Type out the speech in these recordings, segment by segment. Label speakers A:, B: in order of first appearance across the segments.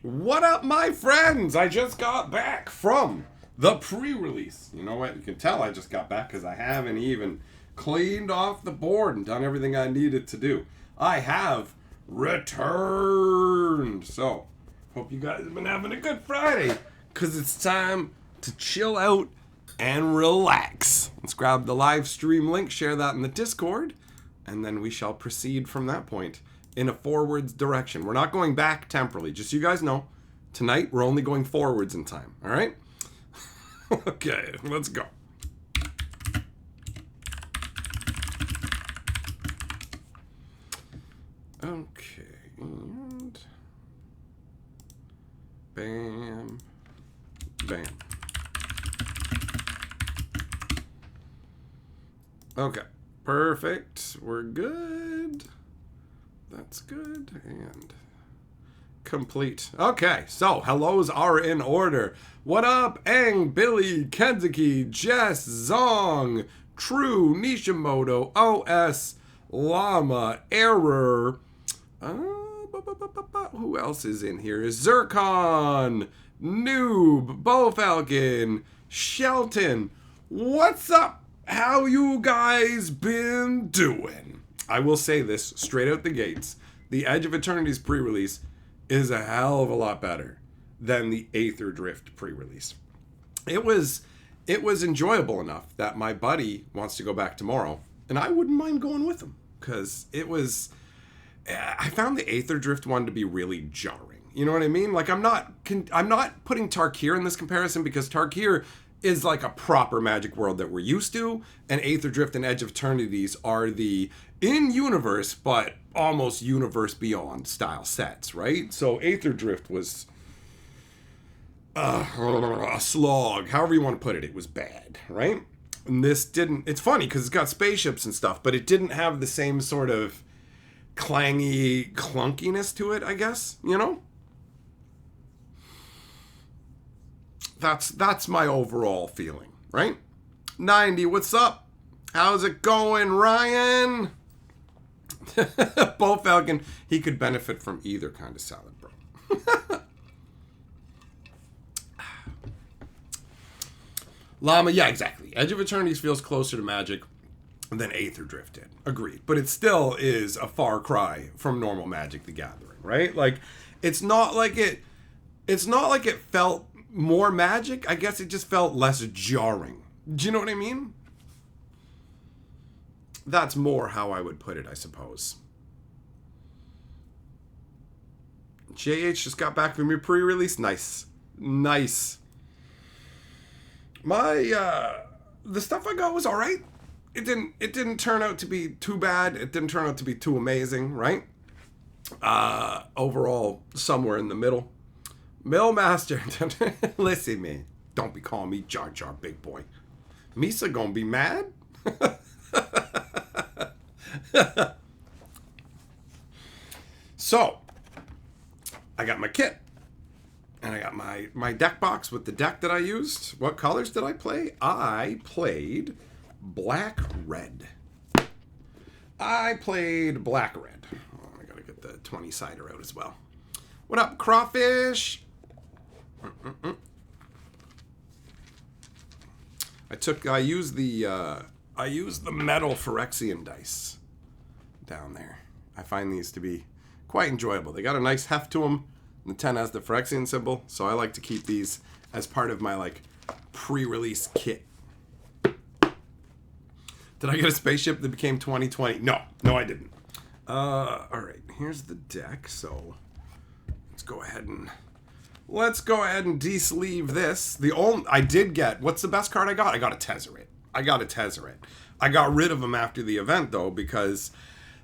A: What up, my friends? I just got back from the pre-release. You know what? You can tell I just got back because I haven't even cleaned off the board and done everything I needed to do. I have returned. So, hope you guys have been having a good Friday because it's time to chill out and relax. Let's grab the live stream link, share that in the Discord, and then we shall proceed from that point in a forwards direction. We're not going back temporally, just so you guys know. Tonight, we're only going forwards in time, all right? Okay, let's go. Okay, and bam, bam. Okay, perfect. We're good. That's good. And complete. Okay, so hellos are in order. What up, Aang, Billy, Kenzuki, Jess, Zong, True, Nishimoto, OS, Llama, Error. Who else is in here? Zircon, Noob, Bowfalcon, Shelton. What's up? How you guys been doing? I will say this straight out the gates. The Edge of Eternities pre-release is a hell of a lot better than the Aether Drift pre-release. It was enjoyable enough that my buddy wants to go back tomorrow, and I wouldn't mind going with him because I found the Aether Drift one to be really jarring. You know what I mean? Like I'm not putting Tarkir in this comparison because Tarkir is like a proper magic world that we're used to, and Aether Drift and Edge of Eternities are the in-universe but almost universe beyond style sets, right? So Aether Drift was a slog, however you want to put it. It was bad, right? And this didn't. It's funny because it's got spaceships and stuff, but it didn't have the same sort of clangy clunkiness to it, I guess, you know? That's my overall feeling, right? 90, what's up? How's it going, Ryan? Bo Falcon, he could benefit from either kind of salad, bro. Llama, yeah, exactly. Edge of Eternities feels closer to Magic than Aether Drift did. Agreed. But it still is a far cry from normal Magic the Gathering, right? Like, it's not like it felt more Magic. I guess it just felt less jarring. Do you know what I mean? That's more how I would put it, I suppose. JH just got back from your pre-release. Nice. Nice. The stuff I got was all right. It didn't turn out to be too bad. It didn't turn out to be too amazing, right? Overall, somewhere in the middle. Millmaster, listen, man. Don't be calling me Jar Jar Big Boy. Misa gonna be mad? So, I got my kit. And I got my deck box with the deck that I used. What colors did I play? I played black-red. I gotta get the 20-sider out as well. What up, Crawfish? I used the metal Phyrexian dice down there. I find these to be quite enjoyable. They got a nice heft to them. The 10 has the Phyrexian symbol, so I like to keep these as part of my pre-release kit. Did I get a spaceship that became 2020? No, I didn't. All right, here's the deck. So let's go ahead and de-sleeve this. I did get. What's the best card I got? I got a Tezzeret. I got rid of them after the event though because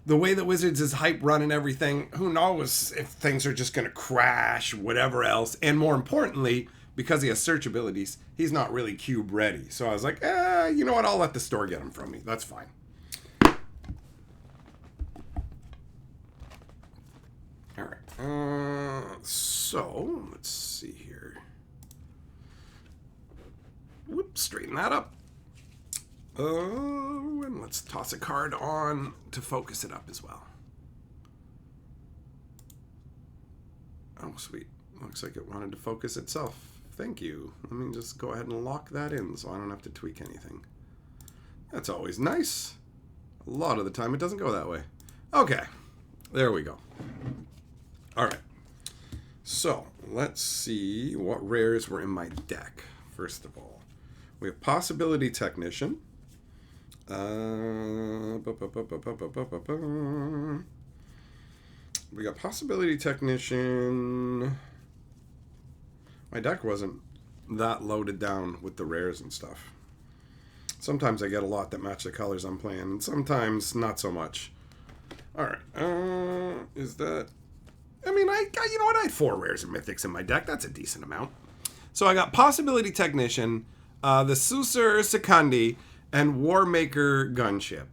A: the way that Wizards is hype running everything, who knows if things are just going to crash, whatever else. And more importantly, because he has search abilities, he's not really cube ready. So I was like, you know what? I'll let the store get him from me. That's fine. All right. So let's see here. Whoop, straighten that up. And let's toss a card on to focus it up as well. Oh, sweet. Looks like it wanted to focus itself. Thank you. Let me just go ahead and lock that in so I don't have to tweak anything. That's always nice. A lot of the time it doesn't go that way. Okay. There we go. Alright. So, let's see what rares were in my deck. First of all, we have Possibility Technician. We got Possibility Technician. My deck wasn't that loaded down with the rares and stuff. Sometimes I get a lot that match the colors I'm playing, and sometimes not so much. Alright, is that... I mean, you know what? I had 4 rares and mythics in my deck. That's a decent amount. So I got Possibility Technician, the Susur Secundi, and Warmaker Gunship.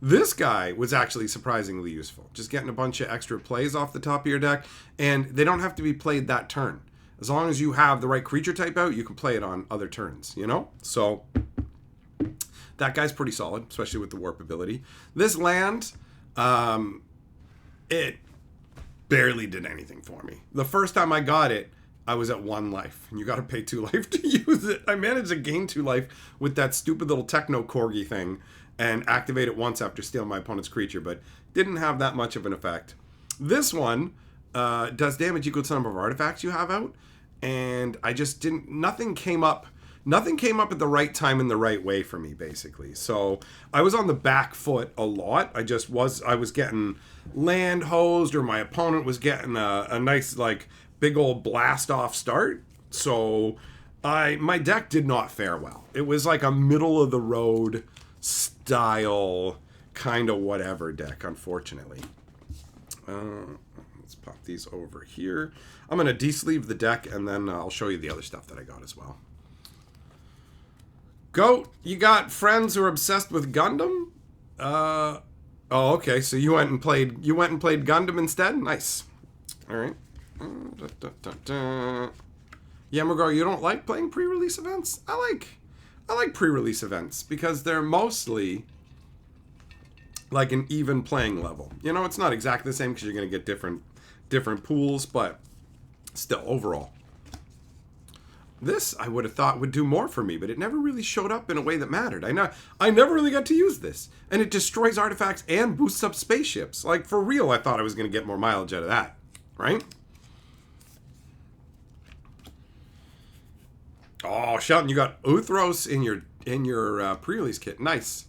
A: This guy was actually surprisingly useful. Just getting a bunch of extra plays off the top of your deck, and they don't have to be played that turn. As long as you have the right creature type out, you can play it on other turns, you know? So, that guy's pretty solid, especially with the warp ability. This land, it barely did anything for me. The first time I got it, I was at 1 life, and you gotta pay 2 life to use it. I managed to gain 2 life with that stupid little Techno Corgi thing, and activate it once after stealing my opponent's creature, but didn't have that much of an effect. This one does damage equal to the number of artifacts you have out, and I just didn't... Nothing came up at the right time in the right way for me, basically. So I was on the back foot a lot. I was getting land hosed, or my opponent was getting a nice, like, big old blast off start. So my deck did not fare well. It was like a middle of the road style kind of whatever deck, unfortunately. Let's pop these over here. I'm going to de-sleeve the deck, and then I'll show you the other stuff that I got as well. Goat, you got friends who are obsessed with Gundam? Oh, okay. So you went and played Gundam instead? Nice. All right. Yamago, you don't like playing pre-release events? I like pre-release events because they're mostly like an even playing level. You know, it's not exactly the same because you're going to get different pools, but still, overall. This, I would have thought, would do more for me, but it never really showed up in a way that mattered. I never really got to use this. And it destroys artifacts and boosts up spaceships. Like, for real, I thought I was going to get more mileage out of that. Right? Oh, Shelton, you got Uthros in your pre-release kit. Nice.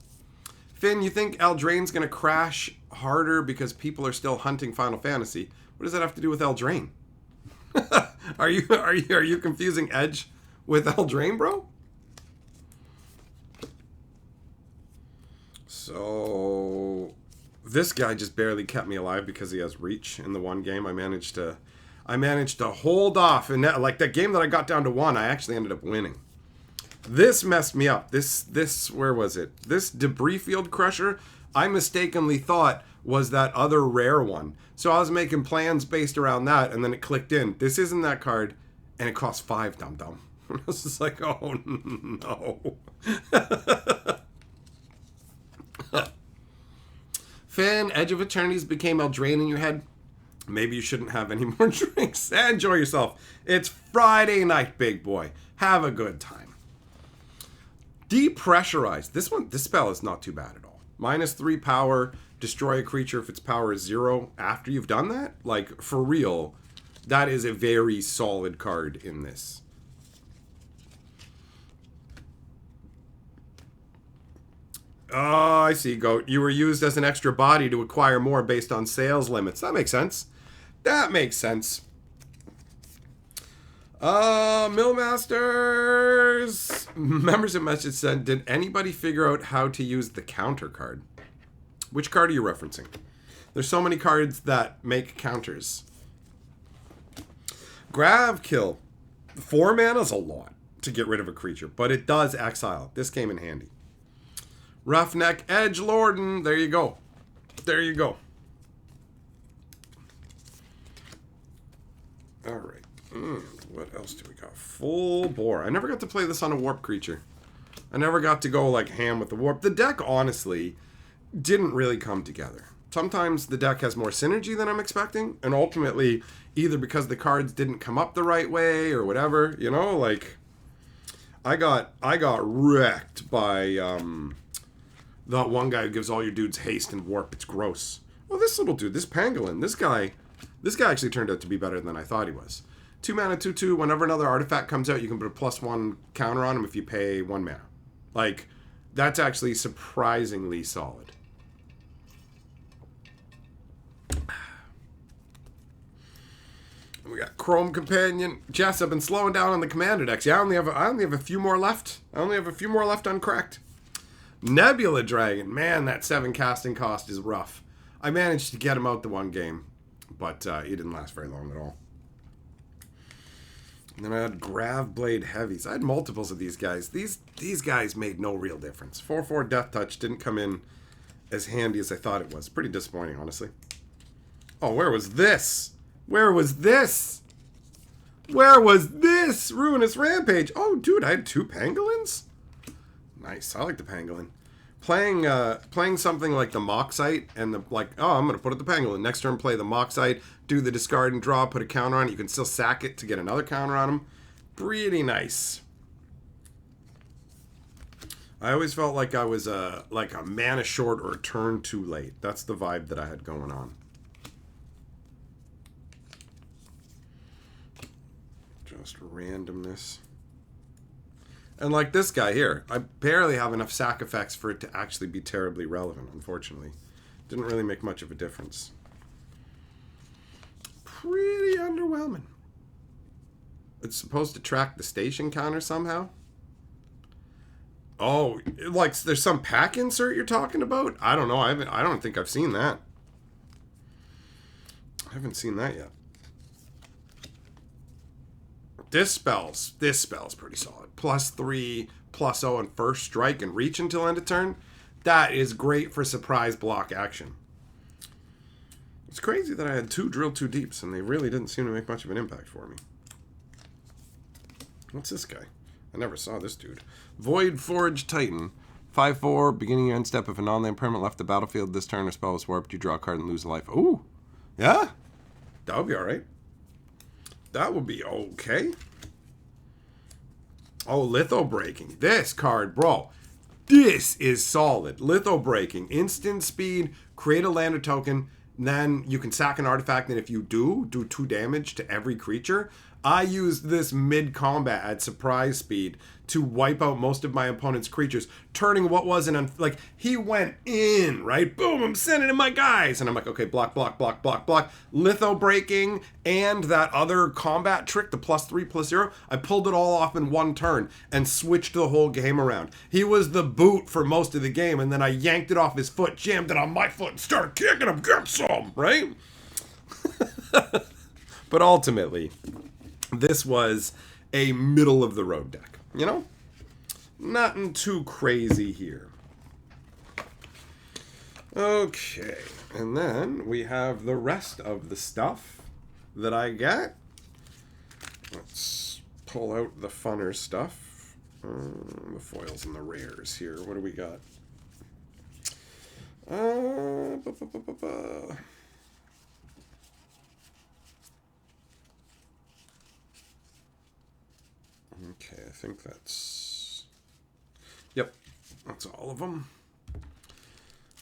A: Finn, you think Eldraine's going to crash harder because people are still hunting Final Fantasy? What does that have to do with Eldraine? Are you confusing Edge with Eldraine, bro? So this guy just barely kept me alive because he has reach in the one game. I managed to hold off, and like that game that I got down to 1, I actually ended up winning. This messed me up. This where was it? This Debris Field Crusher, I mistakenly thought was that other rare one. So I was making plans based around that, and then it clicked in. This isn't that card, and it costs 5, dum-dum. I was just like, oh, no. Finn, Edge of Eternities became Eldraine in your head. Maybe you shouldn't have any more drinks. Enjoy yourself. It's Friday night, big boy. Have a good time. Depressurize. This spell is not too bad at all. -3 power. Destroy a creature if its power is 0 after you've done that. Like, for real, that is a very solid card in this. Oh, I see, Goat. You were used as an extra body to acquire more based on sales limits. That makes sense. That makes sense. Millmasters. Membership message said, did anybody figure out how to use the counter card? Which card are you referencing? There's so many cards that make counters. Gravkill. 4 mana's a lot to get rid of a creature, but it does exile. This came in handy. Roughneck Edgelorden. There you go. There you go. Alright. What else do we got? Full bore. I never got to play this on a warp creature. I never got to go like ham with the warp. The deck, honestly, didn't really come together. sometimes the deck has more synergy than I'm expecting, and ultimately, either because the cards didn't come up the right way or whatever, you know, like I got wrecked by that one guy who gives all your dudes haste and warp. It's gross. Well, this little dude, this pangolin, this guy actually turned out to be better than I thought he was. 2 mana, 2/2. Whenever another artifact comes out, you can put a +1 counter on him if you pay 1 mana. Like, that's actually surprisingly solid. We got Chrome Companion. Jess, I've been slowing down on the Commander decks. Yeah, I only have a few more left. I only have a few more left uncracked. Nebula Dragon. Man, that 7 casting cost is rough. I managed to get him out the one game, but he didn't last very long at all. And then I had Graveblade Heavies. I had multiples of these guys. These guys made no real difference. 4/4 Death Touch didn't come in as handy as I thought it was. Pretty disappointing, honestly. Oh, where was this? Where was this? Where was this? Ruinous Rampage. Oh, dude, I had 2 pangolins? Nice. I like the pangolin. Playing something like the Moxite and I'm going to put it the pangolin. Next turn, play the Moxite, do the discard and draw, put a counter on it. You can still sack it to get another counter on him. Pretty nice. I always felt like I was like a mana short or a turn too late. That's the vibe that I had going on. Just randomness. And like this guy here, I barely have enough sack effects for it to actually be terribly relevant, unfortunately. Didn't really make much of a difference. Pretty underwhelming. It's supposed to track the station counter somehow? Oh, like there's some pack insert you're talking about? I don't know. I don't think I've seen that. I haven't seen that yet. This spell's pretty solid. +3, +0 on first strike and reach until end of turn. That is great for surprise block action. It's crazy that I had 2 Drill 2 Deeps and they really didn't seem to make much of an impact for me. What's this guy? I never saw this dude. Void Forge Titan. 5/4, beginning your end step. If a non-land permanent left the battlefield this turn or spell was warped, you draw a card and lose a life. Ooh. Yeah? That would be alright. That would be okay. Oh, Litho Breaking. This card, bro. This is solid. Litho Breaking. Instant speed. Create a lander token. Then you can sack an artifact. And if you do 2 damage to every creature. I used this mid-combat at surprise speed to wipe out most of my opponent's creatures, turning what was like, he went in, right? Boom, I'm sending in my guys. And I'm like, okay, block, block, block, block, block. Litho Breaking and that other combat trick, the +3, +0, I pulled it all off in 1 turn and switched the whole game around. He was the boot for most of the game, and then I yanked it off his foot, jammed it on my foot, and started kicking him, get some, right? But ultimately, this was a middle-of-the-road deck, you know? Nothing too crazy here. Okay, and then we have the rest of the stuff that I got. Let's pull out the funner stuff. The foils and the rares here. What do we got? Okay, I think that's... Yep, that's all of them.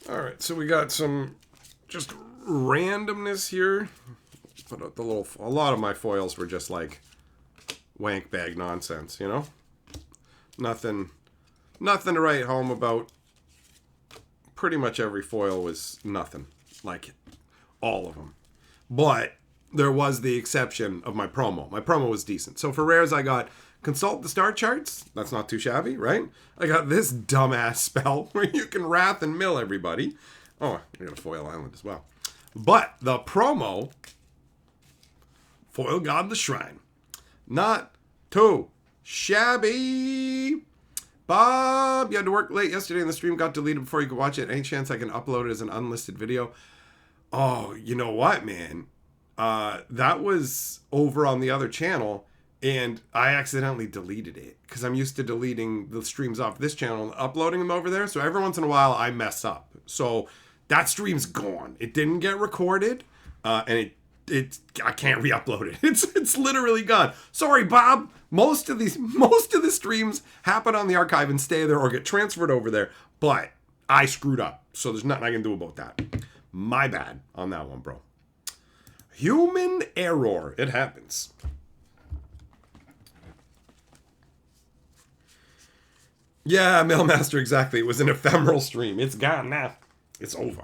A: Alright, so we got some just randomness here. Put out the little... A lot of my foils were just like wank bag nonsense, you know? Nothing to write home about. Pretty much every foil was nothing. Like, all of them. But there was the exception of my promo. My promo was decent. So for rares, I got... Consult the star charts. That's not too shabby, right? I got this dumbass spell where you can wrath and mill everybody. Oh, I got a foil island as well. But the promo, Foil God the Shrine. Not too shabby. Bob, you had to work late yesterday and the stream got deleted before you could watch it. Any chance I can upload it as an unlisted video? Oh, you know what, man? That was over on the other channel. And I accidentally deleted it because I'm used to deleting the streams off this channel and uploading them over there. So every once in a while I mess up. So That stream's gone. It didn't get recorded, and I can't re-upload it. It's literally gone. Sorry, Bob. Most of the streams happen on the archive and stay there or get transferred over there. But I screwed up, so there's nothing I can do about that. My bad on that one, bro. Human error. It happens. Yeah, Mailmaster, exactly. It was an ephemeral stream. It's gone now. It's over.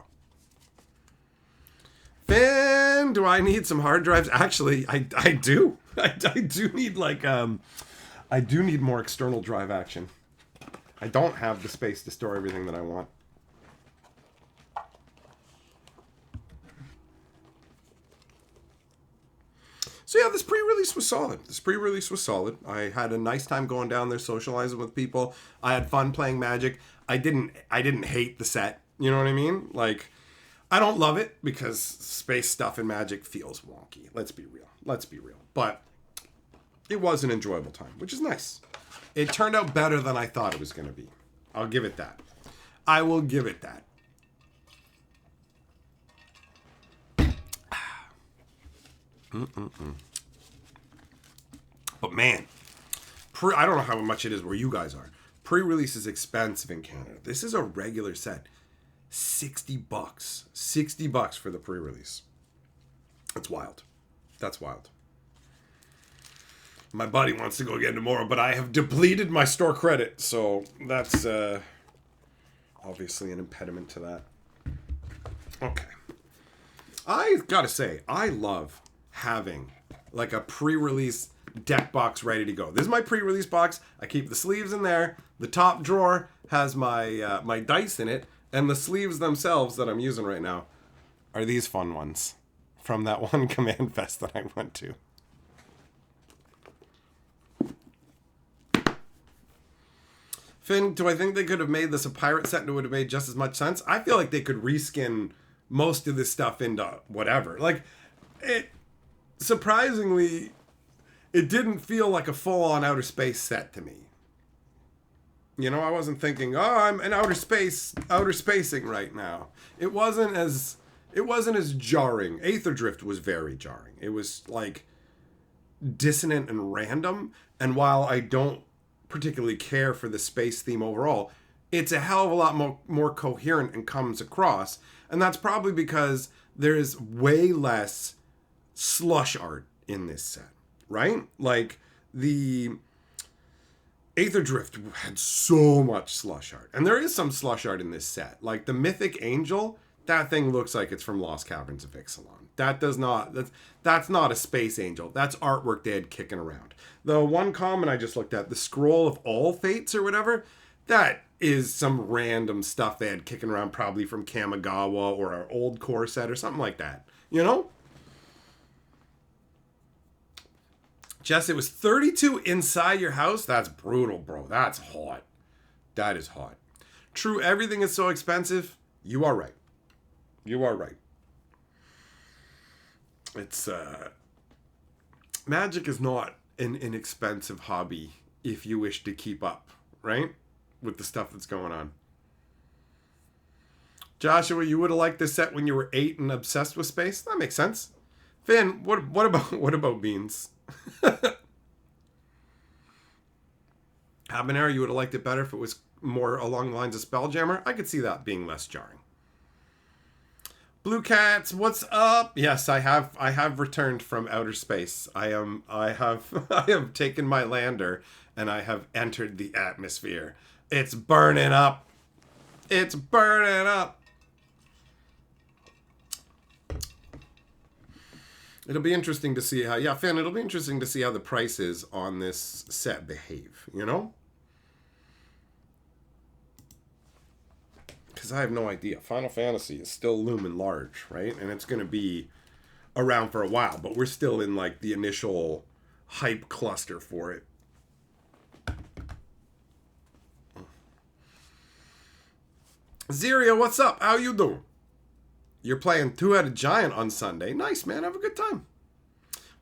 A: Finn, do I need some hard drives? Actually, I do. I do need I do need more external drive action. I don't have the space to store everything that I want. So yeah, this pre-release was solid. I had a nice time going down there, socializing with people. I had fun playing Magic. I didn't hate the set. You know what I mean? Like, I don't love it because space stuff in Magic feels wonky. Let's be real. But it was an enjoyable time, which is nice. It turned out better than I thought it was going to be. I'll give it that. I will give it that. But man, I don't know how much it is where you guys are. Pre-release is expensive in Canada. This is a regular set. $60. $60 for the pre-release. That's wild. That's wild. My buddy wants to go again tomorrow, but I have depleted my store credit, so that's obviously an impediment to that. Okay. I gotta say, I love having like a pre-release deck box ready to go. This is my pre-release box. I keep the sleeves in there. The top drawer has my my dice in it, and the sleeves themselves that I'm using right now are these fun ones from that one Command Fest that I went to. Finn, do I think they could have made this a pirate set and it would have made just as much sense? I feel like they could reskin most of this stuff into whatever. Like, it surprisingly, it didn't feel like a full-on outer space set to me. You know, I wasn't thinking, oh, I'm in outer spacing right now. It wasn't as jarring. Aether Drift was very jarring. It was like dissonant and random. And while I don't particularly care for the space theme overall, it's a hell of a lot more coherent and comes across. And that's probably because there's way less slush art in this set, right? Like, the Aether Drift had so much slush art. And there is some slush art in this set. Like, the Mythic Angel, that thing looks like it's from Lost Caverns of Ixalan. That's not a space angel. That's artwork they had kicking around. The one common I just looked at, the Scroll of All Fates or whatever, that is some random stuff they had kicking around, probably from Kamigawa or our old core set or something like that. You know? Jess, it was 32 inside your house? That's brutal, bro. That's hot. That is hot. True, everything is so expensive. You are right. You are right. It's, Magic is not an inexpensive hobby if you wish to keep up, right? With the stuff that's going on. Joshua, you would have liked this set when you were 8 and obsessed with space? That makes sense. Finn, what about beans? Habanero, you would have liked it better if it was more along the lines of Spelljammer? I could see that being less jarring. Blue Cats, what's up? Yes, I have returned from outer space. I have taken my lander and I have entered the atmosphere. It's burning up. It's burning up. It'll be interesting to see how, Finn, it'll be interesting to see how the prices on this set behave, you know? Because I have no idea. Final Fantasy is still looming large, right? And it's going to be around for a while, but we're still in, like, the initial hype cluster for it. Ziria, what's up? How you doing? You're playing Two-Headed Giant on Sunday. Nice, man. Have a good time.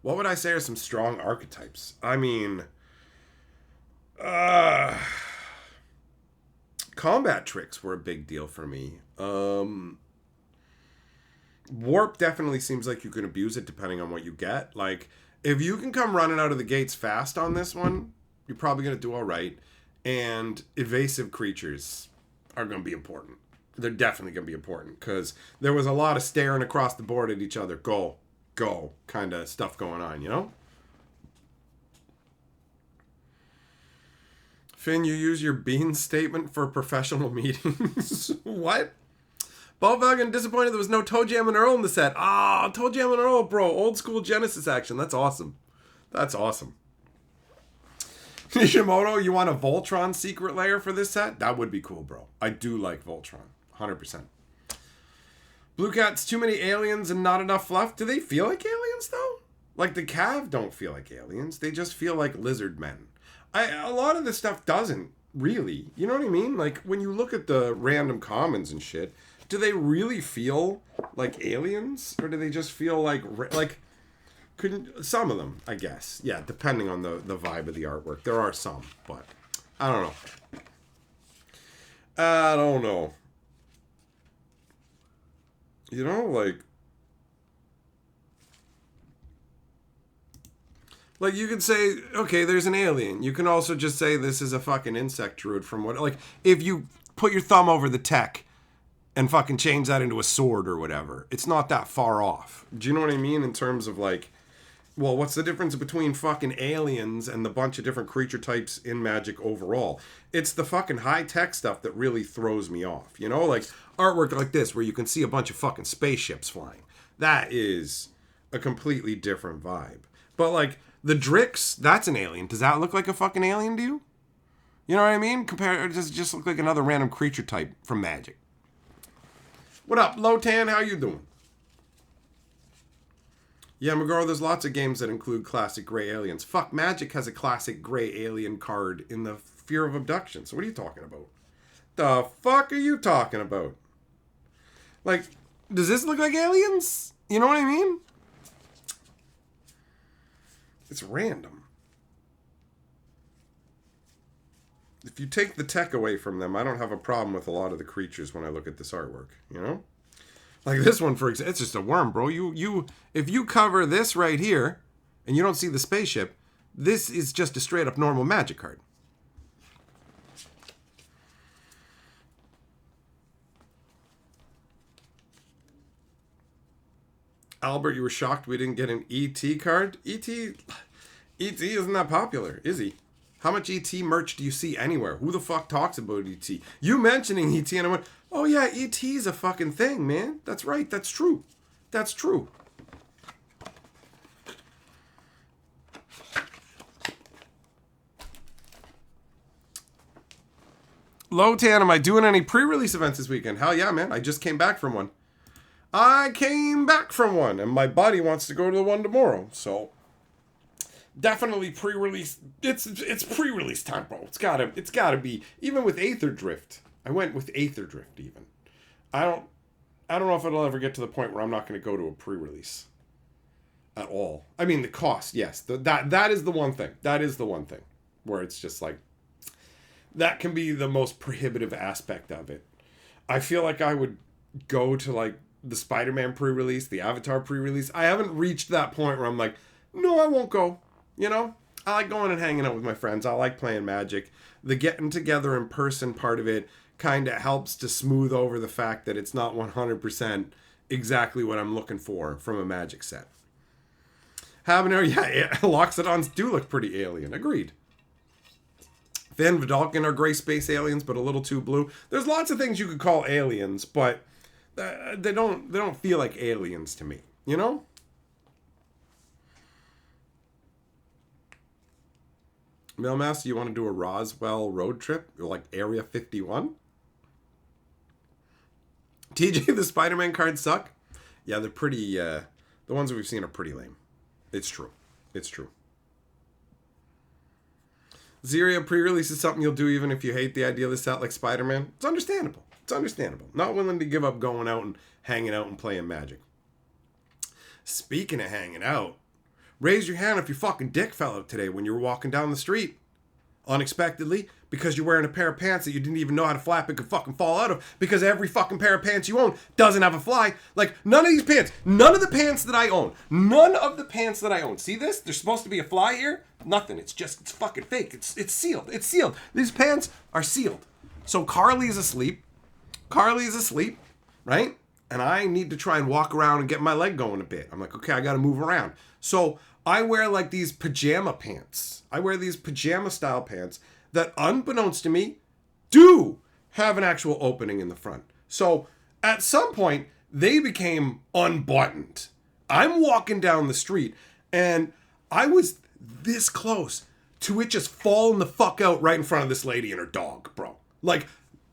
A: What would I say are some strong archetypes? I mean, combat tricks were a big deal for me. Warp definitely seems like you can abuse it depending on what you get. Like, if you can come running out of the gates fast on this one, you're probably going to do all right. And evasive creatures are going to be important. They're definitely going to be important because there was a lot of staring across the board at each other. Go, go kind of stuff going on, you know? Finn, you use your bean statement for professional meetings. What? Ball Falcon disappointed there was no Toe Jam and Earl in the set. Ah, Toe Jam and Earl, bro. Old school Genesis action. That's awesome. That's awesome. Nishimoto, you want a Voltron secret layer for this set? That would be cool, bro. I do like Voltron. 100%. Blue Cat's too many aliens and not enough fluff. Do they feel like aliens, though? Like, the Cav don't feel like aliens. They just feel like lizard men. A lot of this stuff doesn't, really. You know what I mean? Like, when you look at the random commons and shit, do they really feel like aliens? Or do they just feel like couldn't some of them, I guess. Yeah, depending on the vibe of the artwork. There are some, but I don't know. I don't know. You know, like you could say, okay, there's an alien. You can also just say this is a fucking insect druid from what, like, if you put your thumb over the tech and fucking change that into a sword or whatever, it's not that far off. Do you know what I mean? In terms of like, well, what's the difference between fucking aliens and the bunch of different creature types in Magic overall? It's the fucking high-tech stuff that really throws me off. You know, like artwork like this where you can see a bunch of fucking spaceships flying. That is a completely different vibe. But like the Drix, that's an alien. Does that look like a fucking alien to you? You know what I mean? Compare, does it just look like another random creature type from Magic? What up, Lotan? How you doing? Yeah, McGraw, there's lots of games that include classic gray aliens. Fuck, Magic has a classic gray alien card in the Fear of Abduction. So what are you talking about? The fuck are you talking about? Like, does this look like aliens? You know what I mean? It's random. If you take the tech away from them, I don't have a problem with a lot of the creatures when I look at this artwork, you know? Like this one, for example, it's just a worm, bro. If you cover this right here, and you don't see the spaceship, this is just a straight up normal Magic card. Albert, you were shocked we didn't get an ET card? ET isn't that popular, is he? How much ET merch do you see anywhere? Who the fuck talks about ET? You mentioning ET and I went, oh yeah, ET's a fucking thing, man. That's right, that's true. That's true. Lotan, am I doing any pre-release events this weekend? Hell yeah, man. I just came back from one. And my buddy wants to go to the one tomorrow, so definitely pre-release. It's pre-release time, bro. It's gotta be. Even with Aether Drift, I went with Aether Drift. Even I don't know if it'll ever get to the point where I'm not going to go to a pre-release at all. I mean, the cost, yes, that is the one thing. That is the one thing where it's just like that can be the most prohibitive aspect of it. I feel like I would go to like the Spider-Man pre-release, the Avatar pre-release. I haven't reached that point where I'm like, no, I won't go. You know, I like going and hanging out with my friends. I like playing Magic. The getting together in person part of it kind of helps to smooth over the fact that it's not 100% exactly what I'm looking for from a Magic set. Habanero, yeah, Loxodons do look pretty alien. Agreed. Van Vidalkin are gray space aliens, but a little too blue. There's lots of things you could call aliens, but they don't feel like aliens to me. You know? Mailmaster, you want to do a Roswell road trip? Like Area 51? TJ, the Spider-Man cards suck? Yeah, they're pretty, the ones that we've seen are pretty lame. It's true. It's true. Xeria pre-release is something you'll do even if you hate the idea of the set like Spider-Man. It's understandable. It's understandable. Not willing to give up going out and hanging out and playing Magic. Speaking of hanging out, raise your hand if your fucking dick fell out today when you were walking down the street. unexpectedly because you're wearing a pair of pants that you didn't even know how to flap and could fucking fall out of because every fucking pair of pants you own doesn't have a fly. Like, none of these pants, none of the pants that I own, see this? There's supposed to be a fly here? Nothing. It's fucking fake. It's sealed. It's sealed. These pants are sealed. So Carly's asleep, right? And I need to try and walk around and get my leg going a bit. I'm like, okay, I got to move around. So I wear like these pajama pants. I wear these pajama style pants that, unbeknownst to me, do have an actual opening in the front. So at some point, they became unbuttoned. I'm walking down the street and I was this close to it just falling the fuck out right in front of this lady and her dog, bro. Like,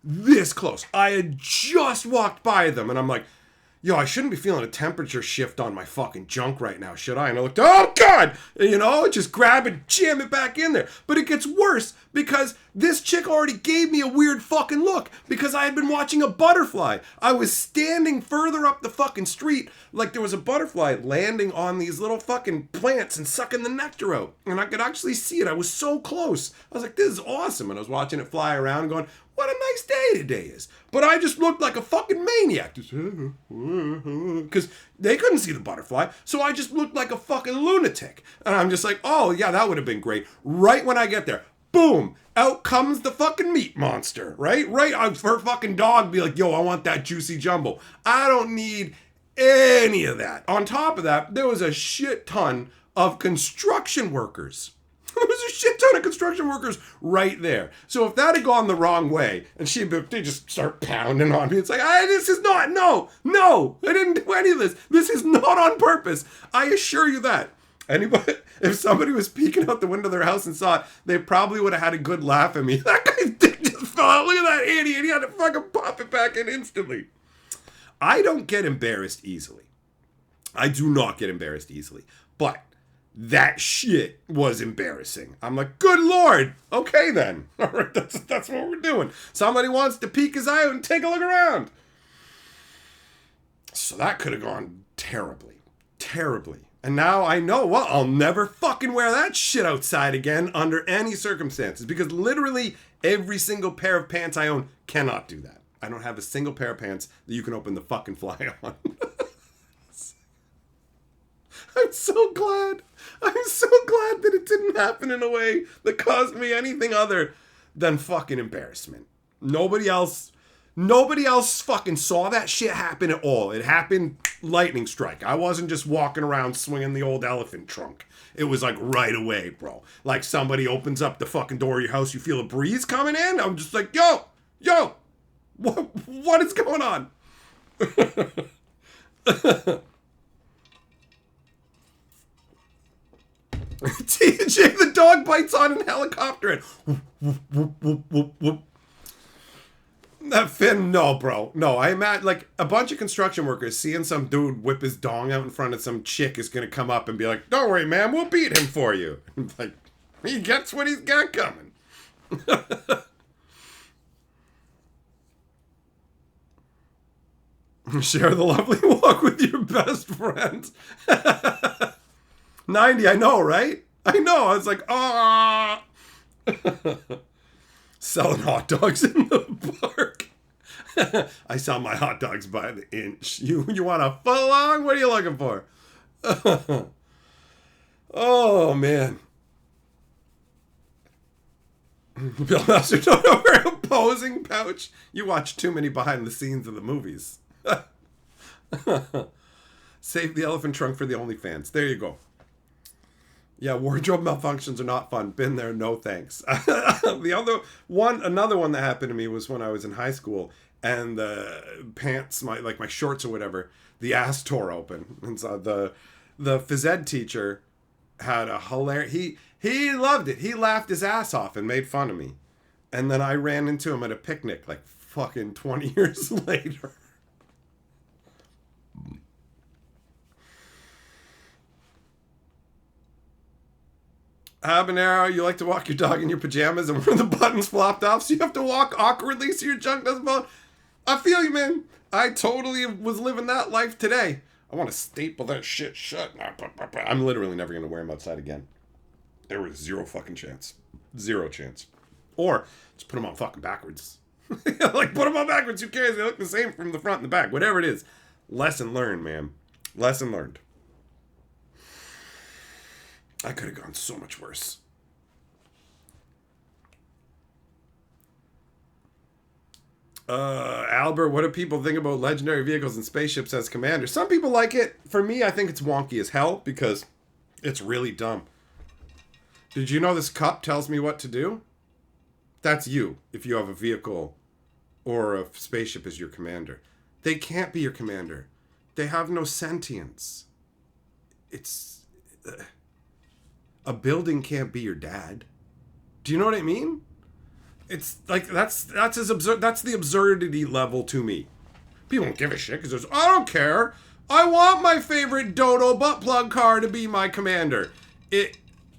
A: this close. I had just walked by them and I'm like, yo, I shouldn't be feeling a temperature shift on my fucking junk right now, should I? And I looked, oh God, you know, just grab it, jam it back in there. But it gets worse because this chick already gave me a weird fucking look because I had been watching a butterfly. I was standing further up the fucking street like there was a butterfly landing on these little fucking plants and sucking the nectar out. And I could actually see it. I was so close. I was like, this is awesome. And I was watching it fly around going, what a nice day today is. But I just looked like a fucking maniac. Because they couldn't see the butterfly. So I just looked like a fucking lunatic. And I'm just like, oh yeah, that would have been great. Right when I get there, boom, out comes the fucking meat monster. Right? Her fucking dog be like, yo, I want that juicy jumbo. I don't need any of that. On top of that, there was a shit ton of construction workers. There was a shit ton of construction workers right there. So if that had gone the wrong way, and they just start pounding on me, it's like, this is not, no, I didn't do any of this. This is not on purpose. I assure you that. Anybody, if somebody was peeking out the window of their house and saw it, they probably would have had a good laugh at me. That guy's dick just fell out. Look at that idiot. He had to fucking pop it back in instantly. I don't get embarrassed easily. I do not get embarrassed easily. But that shit was embarrassing. I'm like, good Lord. Okay then. All right, that's what we're doing. Somebody wants to peek his eye out and take a look around. So that could have gone terribly. And now I know, well, I'll never fucking wear that shit outside again under any circumstances. Because literally every single pair of pants I own cannot do that. I don't have a single pair of pants that you can open the fucking fly on. I'm so glad that it didn't happen in a way that caused me anything other than fucking embarrassment. Nobody else fucking saw that shit happen at all. It happened lightning strike. I wasn't just walking around swinging the old elephant trunk. It was like right away, bro. Like somebody opens up the fucking door of your house, you feel a breeze coming in. I'm just like, yo, what is going on? TJ, the dog bites on an helicopter and whoop. That Finn, no, bro. No, I imagine like a bunch of construction workers seeing some dude whip his dong out in front of some chick is going to come up and be like, don't worry, man, we'll beat him for you. Like, he gets what he's got coming. Share the lovely walk with your best friends. 90, I know, right? I know. I was like, ah. Selling hot dogs in the park. I sell my hot dogs by the inch. You want a foot long? What are you looking for? Oh, man. Bill Master don't know where a posing pouch. You watch too many behind the scenes of the movies. Save the elephant trunk for the OnlyFans. There you go. Yeah, wardrobe malfunctions are not fun. Been there, no thanks. Another one that happened to me was when I was in high school, and the pants, my shorts or whatever, the ass tore open, and so the phys ed teacher had a hilarious. He loved it. He laughed his ass off and made fun of me, and then I ran into him at a picnic like fucking 20 years later. Habanero, you like to walk your dog in your pajamas and where the buttons flopped off, so you have to walk awkwardly so your junk doesn't fall. I feel you, man. I totally was living that life today. I want to staple that shit shut. I'm literally never going to wear them outside again. There was zero fucking chance. Zero chance. Or just put them on fucking backwards. Like, put them on backwards. Who cares? They look the same from the front and the back. Whatever it is. Lesson learned, man. Lesson learned. I could have gone so much worse. Albert, what do people think about legendary vehicles and spaceships as commanders? Some people like it. For me, I think it's wonky as hell because it's really dumb. Did you know this cup tells me what to do? That's you, if you have a vehicle or a spaceship as your commander. They can't be your commander. They have no sentience. It's... a building can't be your dad. Do you know what I mean? It's like, that's as absurd. That's the absurdity level to me. People don't give a shit because I don't care. I want my favorite Dodo butt plug car to be my commander.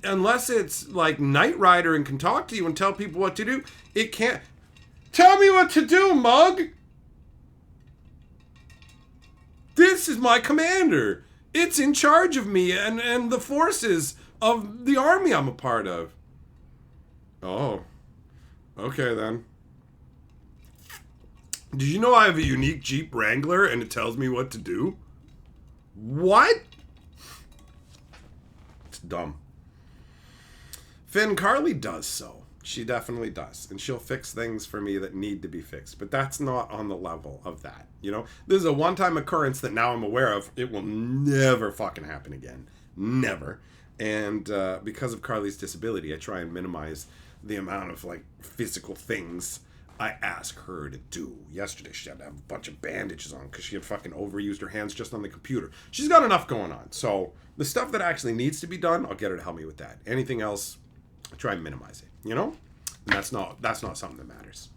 A: Unless it's like Knight Rider and can talk to you and tell people what to do, it can't. Tell me what to do, mug. This is my commander. It's in charge of me and the forces of the army I'm a part of. Oh. Okay, then. Did you know I have a unique Jeep Wrangler and it tells me what to do? What? It's dumb. Finn, Carly does so. She definitely does. And she'll fix things for me that need to be fixed. But that's not on the level of that. You know? This is a one-time occurrence that now I'm aware of. It will never fucking happen again. Never. And because of Carly's disability, I try and minimize the amount of, like, physical things I ask her to do. Yesterday, she had to have a bunch of bandages on because she had fucking overused her hands just on the computer. She's got enough going on. So the stuff that actually needs to be done, I'll get her to help me with that. Anything else, I try and minimize it, you know? And that's not something that matters.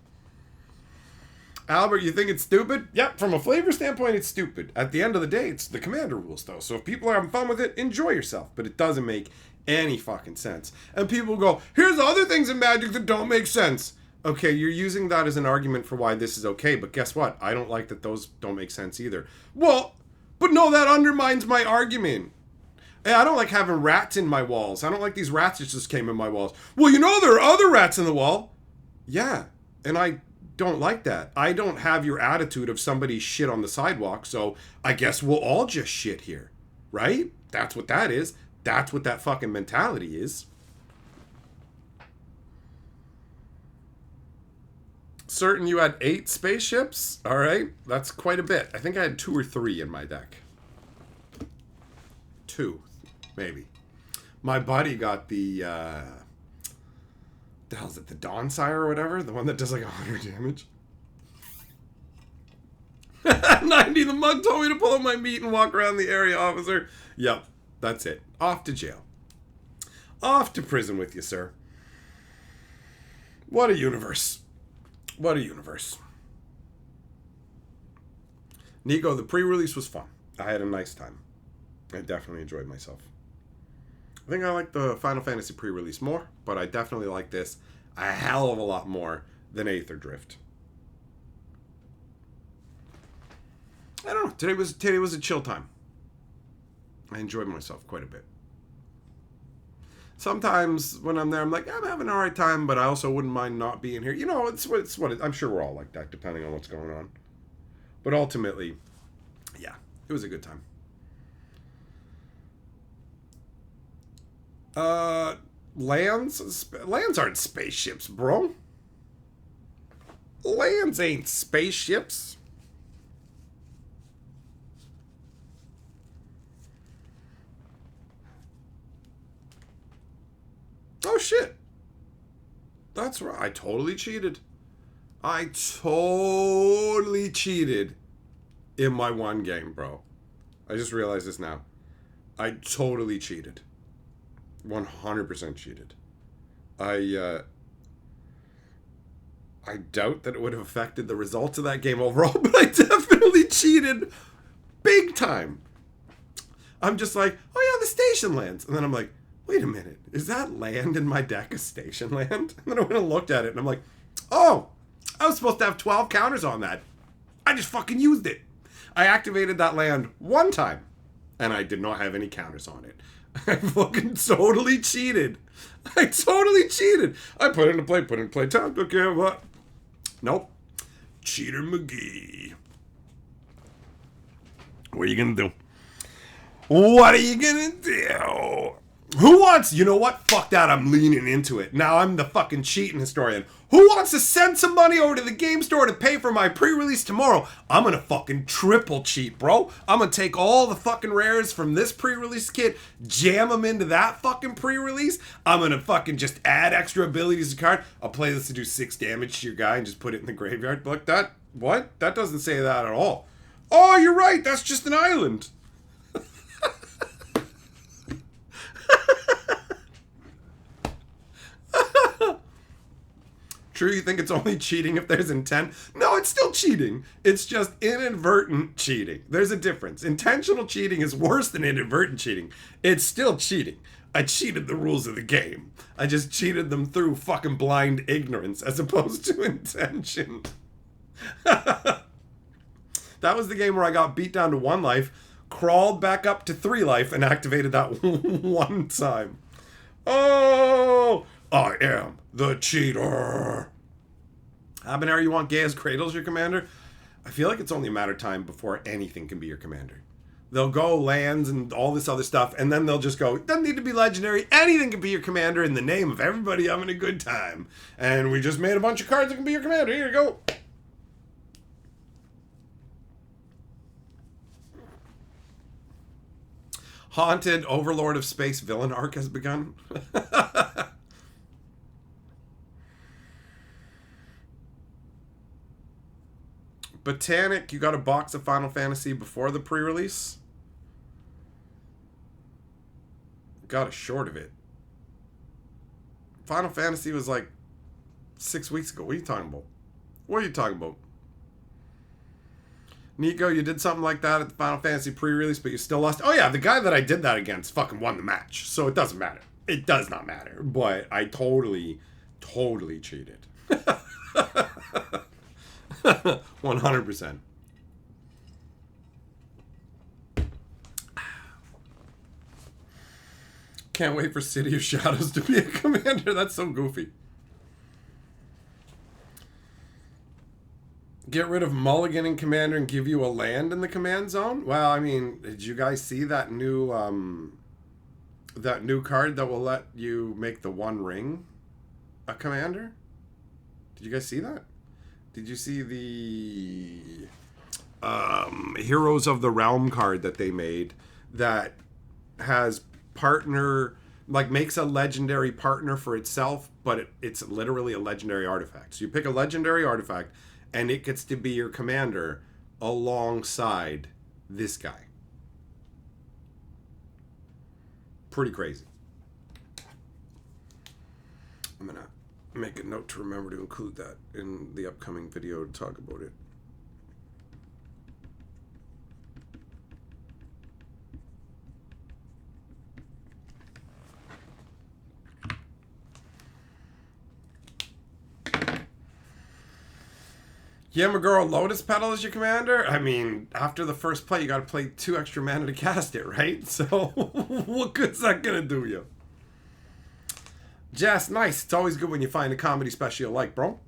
A: Albert, you think it's stupid? Yep, from a flavor standpoint, it's stupid. At the end of the day, it's the commander rules, though. So if people are having fun with it, enjoy yourself. But it doesn't make any fucking sense. And people go, here's other things in Magic that don't make sense. Okay, you're using that as an argument for why this is okay, but guess what? I don't like that those don't make sense either. Well, but no, that undermines my argument. Hey, I don't like having rats in my walls. I don't like these rats that just came in my walls. Well, you know there are other rats in the wall. Yeah, and I don't like that. I don't have your attitude of somebody shit on the sidewalk, so I guess we'll all just shit here. Right? That's what that is. That's what that fucking mentality is. Certain you had 8 spaceships? Alright, that's quite a bit. I think I had 2 or 3 in my deck. 2, maybe. My buddy got the hell is it, the Dawnsire or whatever? The one that does like 100 damage? 90, the mug told me to pull up my meat and walk around the area, officer. Yep, that's it. Off to jail. Off to prison with you, sir. What a universe. What a universe. Nico, the pre-release was fun. I had a nice time. I definitely enjoyed myself. I think I like the Final Fantasy pre-release more, but I definitely like this a hell of a lot more than Aether Drift. I don't know. Today was a chill time. I enjoyed myself quite a bit. Sometimes when I'm there, I'm like, I'm having an alright time, but I also wouldn't mind not being here. You know, it's what I'm sure we're all like that, depending on what's going on. But ultimately, yeah, it was a good time. Lands aren't spaceships, bro. Lands ain't spaceships. Oh, shit. That's right. I totally cheated. I totally cheated in my one game, bro. I just realized this now. I totally cheated. 100% cheated. I doubt that it would have affected the results of that game overall, but I definitely cheated big time. I'm just like, oh yeah, the station lands. And then I'm like, wait a minute, is that land in my deck a station land? And then I went and looked at it and I'm like, oh, I was supposed to have 12 counters on that. I just fucking used it. I activated that land one time and I did not have any counters on it. I fucking totally cheated. I totally cheated. I put in play time. Okay, what? Nope. Cheater McGee. What are you gonna do? What are you gonna do? Who wants... You know what? Fuck that. I'm leaning into it. Now I'm the fucking cheating historian. Who wants to send some money over to the game store to pay for my pre-release tomorrow? I'm gonna fucking triple cheat, bro. I'm gonna take all the fucking rares from this pre-release kit, jam them into that fucking pre-release. I'm gonna fucking just add extra abilities to the card. I'll play this to do 6 damage to your guy and just put it in the graveyard. Look, that... What? That doesn't say that at all. Oh, you're right. That's just an island. True, you think it's only cheating if there's intent? No, it's still cheating. It's just inadvertent cheating. There's a difference. Intentional cheating is worse than inadvertent cheating. It's still cheating. I cheated the rules of the game. I just cheated them through fucking blind ignorance as opposed to intention. That was the game where I got beat down to 1 life, crawled back up to 3 life, and activated that 1 time. Oh... I am the cheater. Habanero, you want Gaia's Cradle as your commander? I feel like it's only a matter of time before anything can be your commander. They'll go lands and all this other stuff, and then they'll just go, it doesn't need to be legendary. Anything can be your commander in the name of everybody having a good time. And we just made a bunch of cards that can be your commander. Here you go. Haunted Overlord of Space villain arc has begun. Botanic, you got a box of Final Fantasy before the pre-release? Got a short of it. Final Fantasy was like 6 weeks ago. What are you talking about? What are you talking about? Nico, you did something like that at the Final Fantasy pre-release, but you still lost. Oh yeah, the guy that I did that against fucking won the match. So it doesn't matter. It does not matter. But I totally cheated. 100%. Can't wait for City of Shadows to be a commander. That's so goofy. Get rid of Mulligan in commander and give you a land in the command zone? Well, I mean, did you guys see that new card that will let you make the One Ring a commander? Did you guys see that? Did you see the Heroes of the Realm card that they made that has partner, like makes a legendary partner for itself, but it's literally a legendary artifact. So you pick a legendary artifact and it gets to be your commander alongside this guy. Pretty crazy. I'm going to make a note to remember to include that in the upcoming video to talk about it. Yamaguro Lotus Petal is your commander? I mean, after the first play, you got to play 2 extra mana to cast it, right? So, what good's that going to do you? Jess, nice. It's always good when you find a comedy special you like, bro.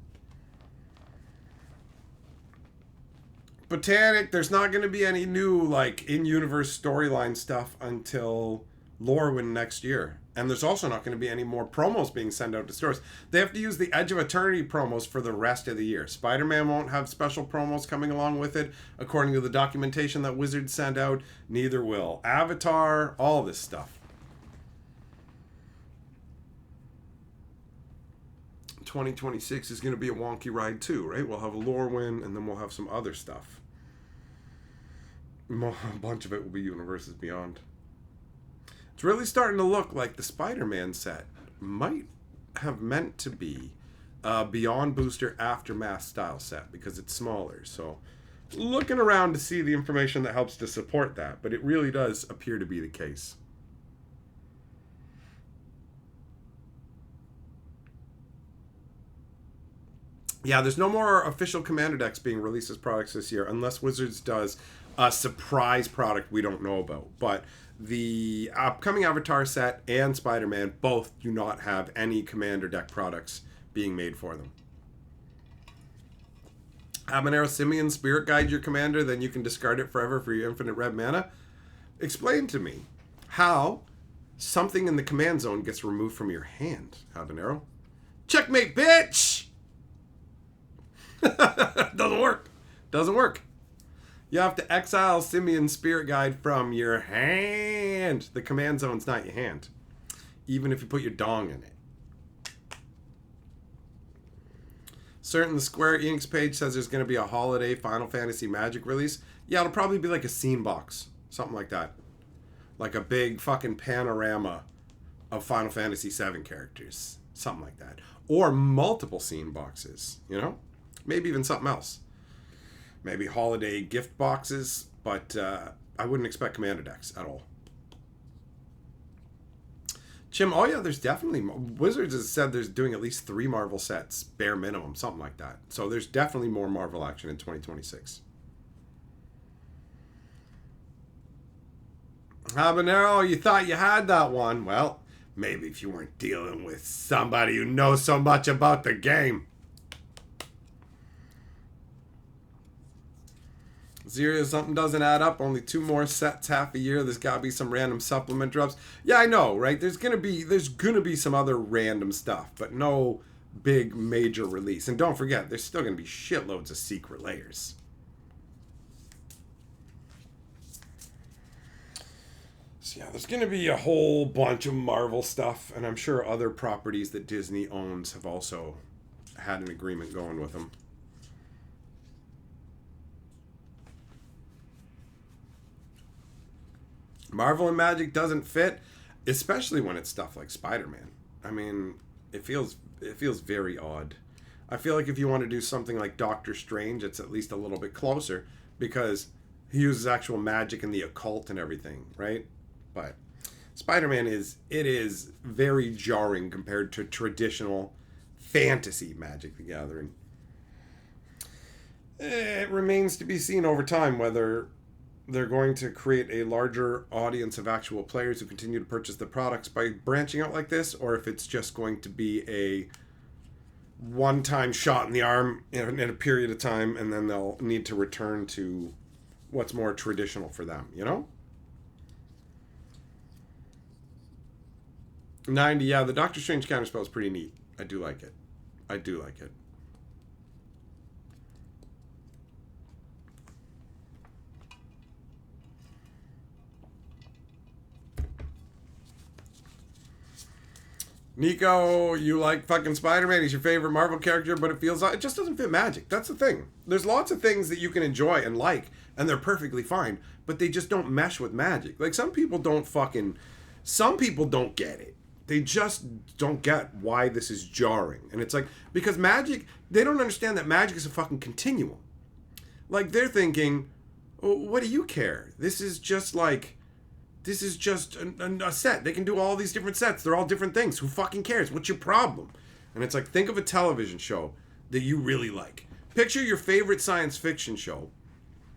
A: Botanic, there's not going to be any new, like, in-universe storyline stuff until Lorwyn next year. And there's also not going to be any more promos being sent out to stores. They have to use the Edge of Eternity promos for the rest of the year. Spider-Man won't have special promos coming along with it, according to the documentation that Wizards sent out. Neither will Avatar, all this stuff. 2026 is going to be a wonky ride too, right? We'll have a Lorwyn, and then we'll have some other stuff. A bunch of it will be Universes Beyond. It's really starting to look like the Spider-Man set might have meant to be a Beyond Booster Aftermath style set because it's smaller. So looking around to see the information that helps to support that, but it really does appear to be the case. Yeah, there's no more official Commander decks being released as products this year, unless Wizards does a surprise product we don't know about. But the upcoming Avatar set and Spider-Man both do not have any Commander deck products being made for them. Habanero Simeon Spirit Guide your Commander, then you can discard it forever for your infinite red mana. Explain to me how something in the command zone gets removed from your hand, Habanero. Checkmate, bitch! Doesn't work. Doesn't work. You have to exile Simeon's Spirit Guide from your hand. The command zone's not your hand. Even if you put your dong in it. Certain the Square Enix page says there's going to be a holiday Final Fantasy Magic release. Yeah, it'll probably be like a scene box. Something like that. Like a big fucking panorama of Final Fantasy VII characters. Something like that. Or multiple scene boxes, you know? Maybe even something else. Maybe holiday gift boxes, but I wouldn't expect Commander decks at all. Chim, oh yeah, there's definitely... Wizards has said there's doing at least 3 Marvel sets, bare minimum, something like that. So there's definitely more Marvel action in 2026. Habanero, you thought you had that one. Well, maybe if you weren't dealing with somebody who knows so much about the game. Zero, something doesn't add up. Only 2 more sets half a year. There's gotta be some random supplement drops. Yeah, I know, right? There's gonna be some other random stuff, but no big major release. And don't forget, there's still gonna be shitloads of secret layers. So yeah, there's gonna be a whole bunch of Marvel stuff, and I'm sure other properties that Disney owns have also had an agreement going with them. Marvel and Magic doesn't fit, especially when it's stuff like Spider-Man. I mean, it feels very odd. I feel like if you want to do something like Doctor Strange, it's at least a little bit closer because he uses actual magic and the occult and everything, right? But Spider-Man is very jarring compared to traditional fantasy Magic the Gathering. It remains to be seen over time whether they're going to create a larger audience of actual players who continue to purchase the products by branching out like this, or if it's just going to be a one-time shot in the arm in a period of time, and then they'll need to return to what's more traditional for them, you know? 90, yeah, the Doctor Strange counterspell is pretty neat. I do like it. I do like it. Nico, you like fucking Spider-Man. He's your favorite Marvel character, but it just doesn't fit Magic. That's the thing. There's lots of things that you can enjoy and like, and they're perfectly fine, but they just don't mesh with Magic. Like, some people don't get it. They just don't get why this is jarring. And it's like, because Magic, they don't understand that Magic is a fucking continuum. Like, they're thinking, oh, what do you care? This is just a set. They can do all these different sets. They're all different things. Who fucking cares? What's your problem? And it's like, think of a television show that you really like. Picture your favorite science fiction show.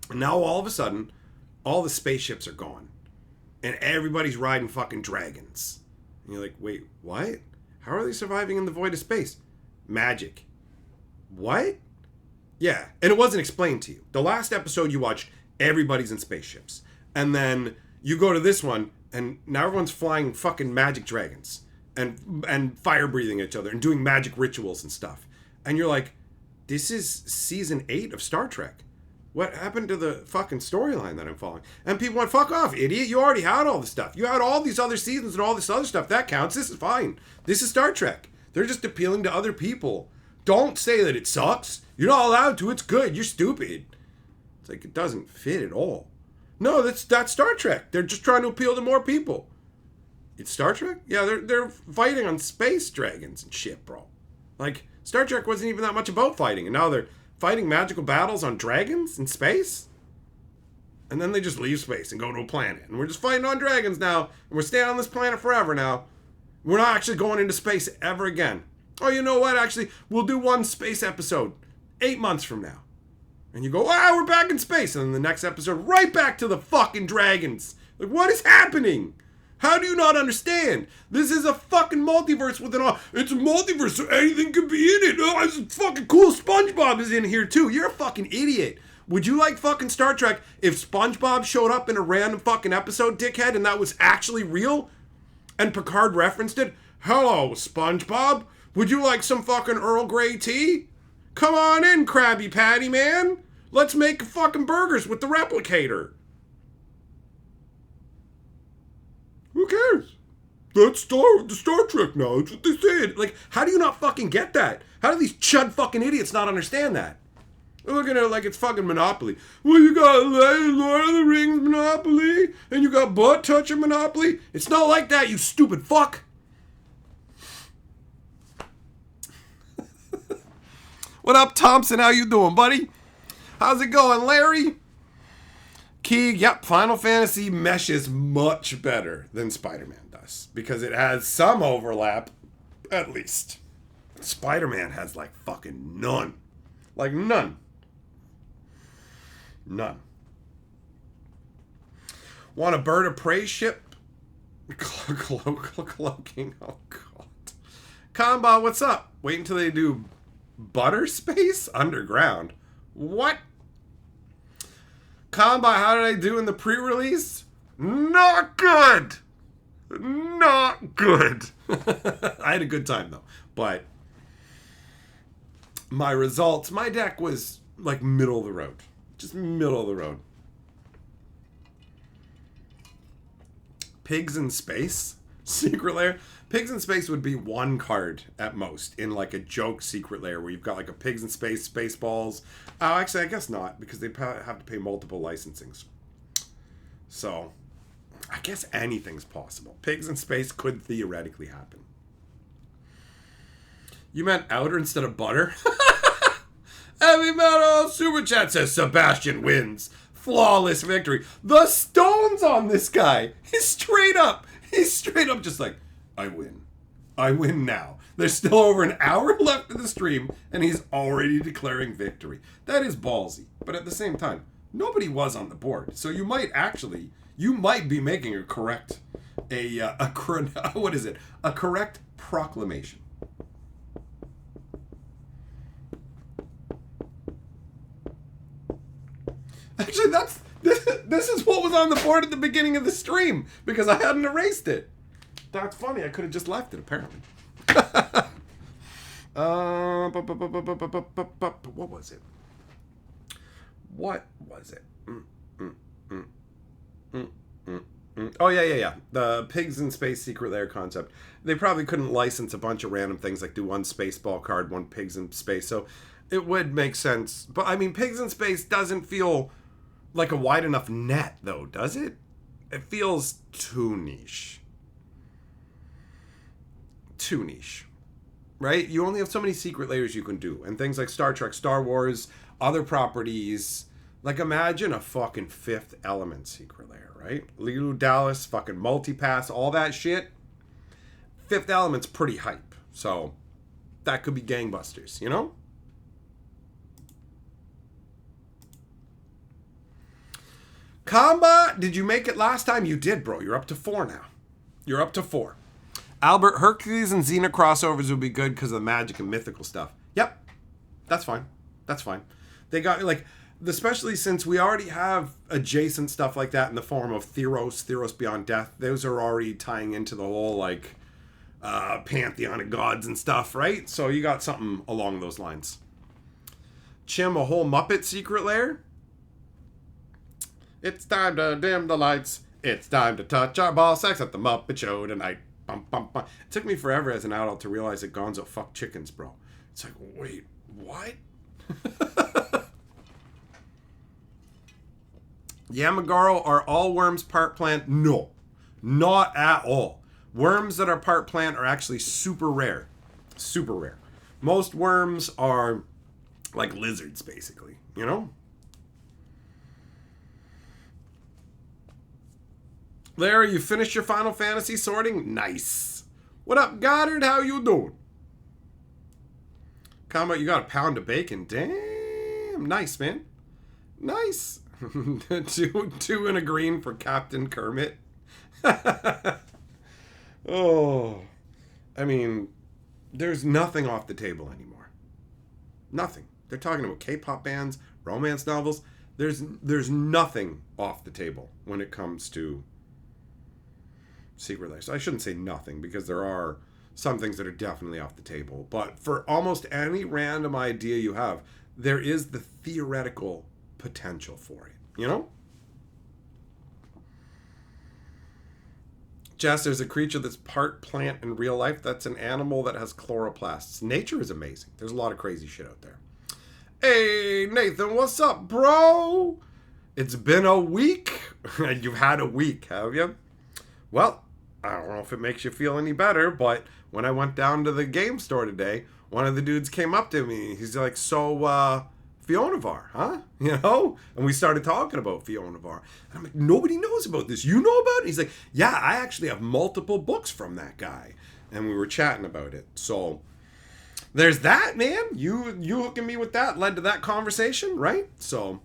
A: And now all of a sudden, all the spaceships are gone. And everybody's riding fucking dragons. And you're like, wait, what? How are they surviving in the void of space? Magic. What? Yeah. And it wasn't explained to you. The last episode you watched, everybody's in spaceships. And then you go to this one, and now everyone's flying fucking magic dragons and fire breathing at each other and doing magic rituals and stuff. And you're like, this is season 8 of Star Trek. What happened to the fucking storyline that I'm following? And people went, fuck off, idiot. You already had all this stuff. You had all these other seasons and all this other stuff. That counts. This is fine. This is Star Trek. They're just appealing to other people. Don't say that it sucks. You're not allowed to. It's good. You're stupid. It's like, it doesn't fit at all. No, that's Star Trek. They're just trying to appeal to more people. It's Star Trek? Yeah, they're fighting on space dragons and shit, bro. Like, Star Trek wasn't even that much about fighting, and now they're fighting magical battles on dragons in space? And then they just leave space and go to a planet. And we're just fighting on dragons now, and we're staying on this planet forever now. We're not actually going into space ever again. Oh, you know what? Actually, we'll do one space episode 8 months from now. And you go, ah, we're back in space. And then the next episode, right back to the fucking dragons. Like, what is happening? How do you not understand? This is a fucking multiverse with an... It's a multiverse, so anything could be in it. Oh, it's fucking cool. SpongeBob is in here, too. You're a fucking idiot. Would you like fucking Star Trek if SpongeBob showed up in a random fucking episode, dickhead, and that was actually real? And Picard referenced it? Hello, SpongeBob. Would you like some fucking Earl Grey tea? Come on in, Krabby Patty, man. Let's make fucking burgers with the replicator. Who cares? That's the Star Trek now. That's what they said. Like, how do you not fucking get that? How do these chud fucking idiots not understand that? They're looking at it like it's fucking Monopoly. Well, you got Lord of the Rings Monopoly, and you got Butt Toucher Monopoly. It's not like that, you stupid fuck. What up, Thompson? How you doing, buddy? How's it going, Larry? Keeg, yep, Final Fantasy meshes much better than Spider-Man does. Because it has some overlap, at least. Spider-Man has, like, fucking none. Like, none. None. Want a bird of prey ship? Cloaking. Oh, God. Combo, what's up? Wait until they do butter space underground. What? Combo, how did I do in the pre-release? Not good. Not good. I had a good time, though. But my results, my deck was like middle of the road. Just middle of the road. Pigs in Space? Secret Lair? Pigs in Space would be one card at most in like a joke Secret Lair where you've got like a Pigs in Space, Spaceballs. Oh, actually, I guess not because they have to pay multiple licensings. So, I guess anything's possible. Pigs in Space could theoretically happen. You meant outer instead of butter? Heavy Metal Super Chat says Sebastian wins. Flawless victory. The stones on this guy. He's straight up just like, I win. I win now. There's still over an hour left of the stream, and he's already declaring victory. That is ballsy. But at the same time, nobody was on the board. So you might be making a correct, what is it? A correct proclamation. Actually, this is what was on the board at the beginning of the stream, because I hadn't erased it. That's funny. I could have just left it, apparently. What was it? What was it? Oh, yeah. The Pigs in Space Secret Lair concept. They probably couldn't license a bunch of random things, like do one Spaceball card, one Pigs in Space. So it would make sense. But, I mean, Pigs in Space doesn't feel like a wide enough net, though, does it? It feels too niche. Too niche. Right? You only have so many secret layers you can do. And things like Star Trek, Star Wars, other properties. Like, imagine a fucking Fifth Element secret layer, right? Lulu Dallas, fucking Multipass, all that shit. Fifth Element's pretty hype. So, that could be gangbusters, you know? Combat, did you make it last time? You did, bro. You're up to 4 now. You're up to 4. Albert, Hercules and Xena crossovers would be good because of the magic and mythical stuff. Yep. That's fine. That's fine. They got, like, especially since we already have adjacent stuff like that in the form of Theros Beyond Death. Those are already tying into the whole, like, pantheon of gods and stuff, right? So you got something along those lines. Chim, a whole Muppet secret lair? It's time to dim the lights. It's time to touch our ball sacks at the Muppet Show tonight. Bum, bum, bum. It took me forever as an adult to realize that Gonzo fucked chickens, bro. It's like, wait, what? Yamagaro, are all worms part plant? No, not at all. Worms that are part plant are actually super rare. Super rare. Most worms are like lizards, basically, you know? Larry, you finished your Final Fantasy sorting? Nice. What up, Goddard? How you doing? Comment, you got a pound of bacon. Damn. Nice, man. Nice. two and a green for Captain Kermit. Oh. I mean, there's nothing off the table anymore. Nothing. They're talking about K-pop bands, romance novels. There's nothing off the table when it comes to Secret Life. So I shouldn't say nothing, because there are some things that are definitely off the table. But for almost any random idea you have, there is the theoretical potential for it. You know? Jess, there's a creature that's part plant in real life. That's an animal that has chloroplasts. Nature is amazing. There's a lot of crazy shit out there. Hey, Nathan, what's up, bro? It's been a week. You've had a week, have you? Well, I don't know if it makes you feel any better, but when I went down to the game store today, one of the dudes came up to me. He's like, so, Fionavar, huh? You know? And we started talking about Fionavar. And I'm like, nobody knows about this. You know about it? He's like, yeah, I actually have multiple books from that guy. And we were chatting about it. So there's that, man. You hooking me with that led to that conversation, right? So,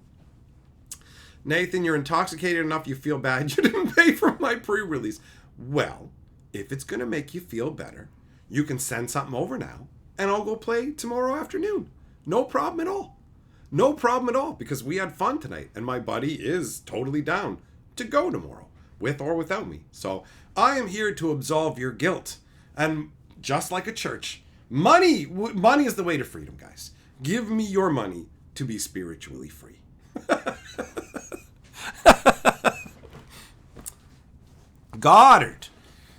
A: Nathan, you're intoxicated enough you feel bad you didn't pay for my pre-release. Well, if it's going to make you feel better, you can send something over now, and I'll go play tomorrow afternoon. No problem at all. No problem at all, because we had fun tonight, and my buddy is totally down to go tomorrow, with or without me. So I am here to absolve your guilt. And just like a church, money is the way to freedom, guys. Give me your money to be spiritually free. Goddard,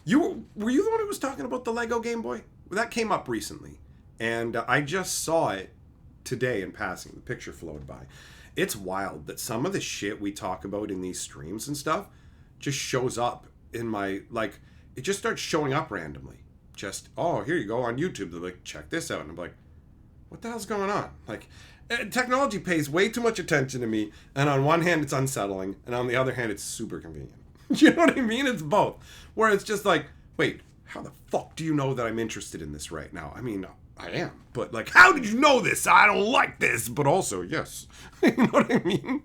A: were you the one who was talking about the Lego Game Boy? That came up recently, and I just saw it today in passing. The picture flowed by. It's wild that some of the shit we talk about in these streams and stuff just shows up in my, like, it just starts showing up randomly. Just, oh, here you go on YouTube. They're like, check this out. And I'm like, what the hell's going on? Like, technology pays way too much attention to me, and on one hand it's unsettling, and on the other hand it's super convenient. You know what I mean? It's both. Where it's just like, wait, how the fuck do you know that I'm interested in this right now? I mean, I am, but like, how did you know this? I don't like this, but also, yes. You know what I mean?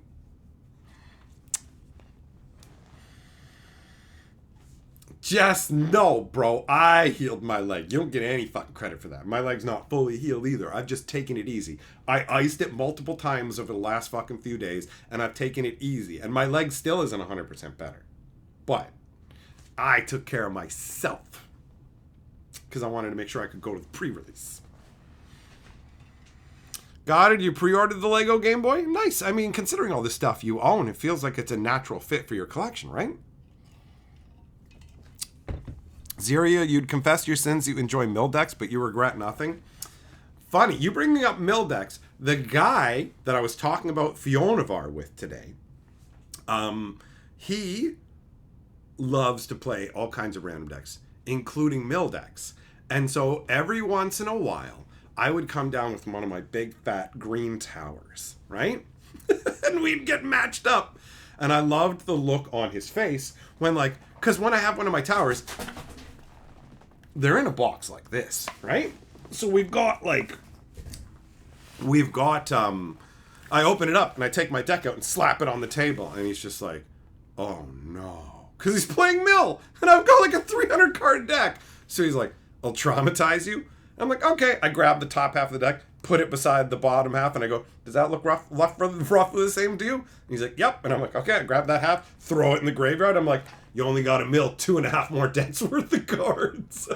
A: Just no, bro. I healed my leg. You don't get any fucking credit for that. My leg's not fully healed either. I've just taken it easy. I iced it multiple times over the last fucking few days, and I've taken it easy. And my leg still isn't 100% better. But I took care of myself, because I wanted to make sure I could go to the pre-release. Got it? You pre-ordered the Lego Game Boy? Nice. I mean, considering all this stuff you own, it feels like it's a natural fit for your collection, right? Ziria, you'd confess your sins, you enjoy Mildex, but you regret nothing. Funny, you bringing up Mildex. The guy that I was talking about Fionavar with today, he loves to play all kinds of random decks, including Mildex. And so every once in a while, I would come down with one of my big fat green towers, right? And we'd get matched up. And I loved the look on his face when, like, because when I have one of my towers, they're in a box like this, right? So I open it up and I take my deck out and slap it on the table. And he's just like, oh no. Because he's playing Mill. And I've got like a 300 card deck. So he's like, I'll traumatize you. I'm like, okay. I grab the top half of the deck, put it beside the bottom half, and I go, does that look roughly the same to you? And he's like, yep. And I'm like, okay. I grab that half, throw it in the graveyard. I'm like, you only got to mill 2.5 more decks worth of cards.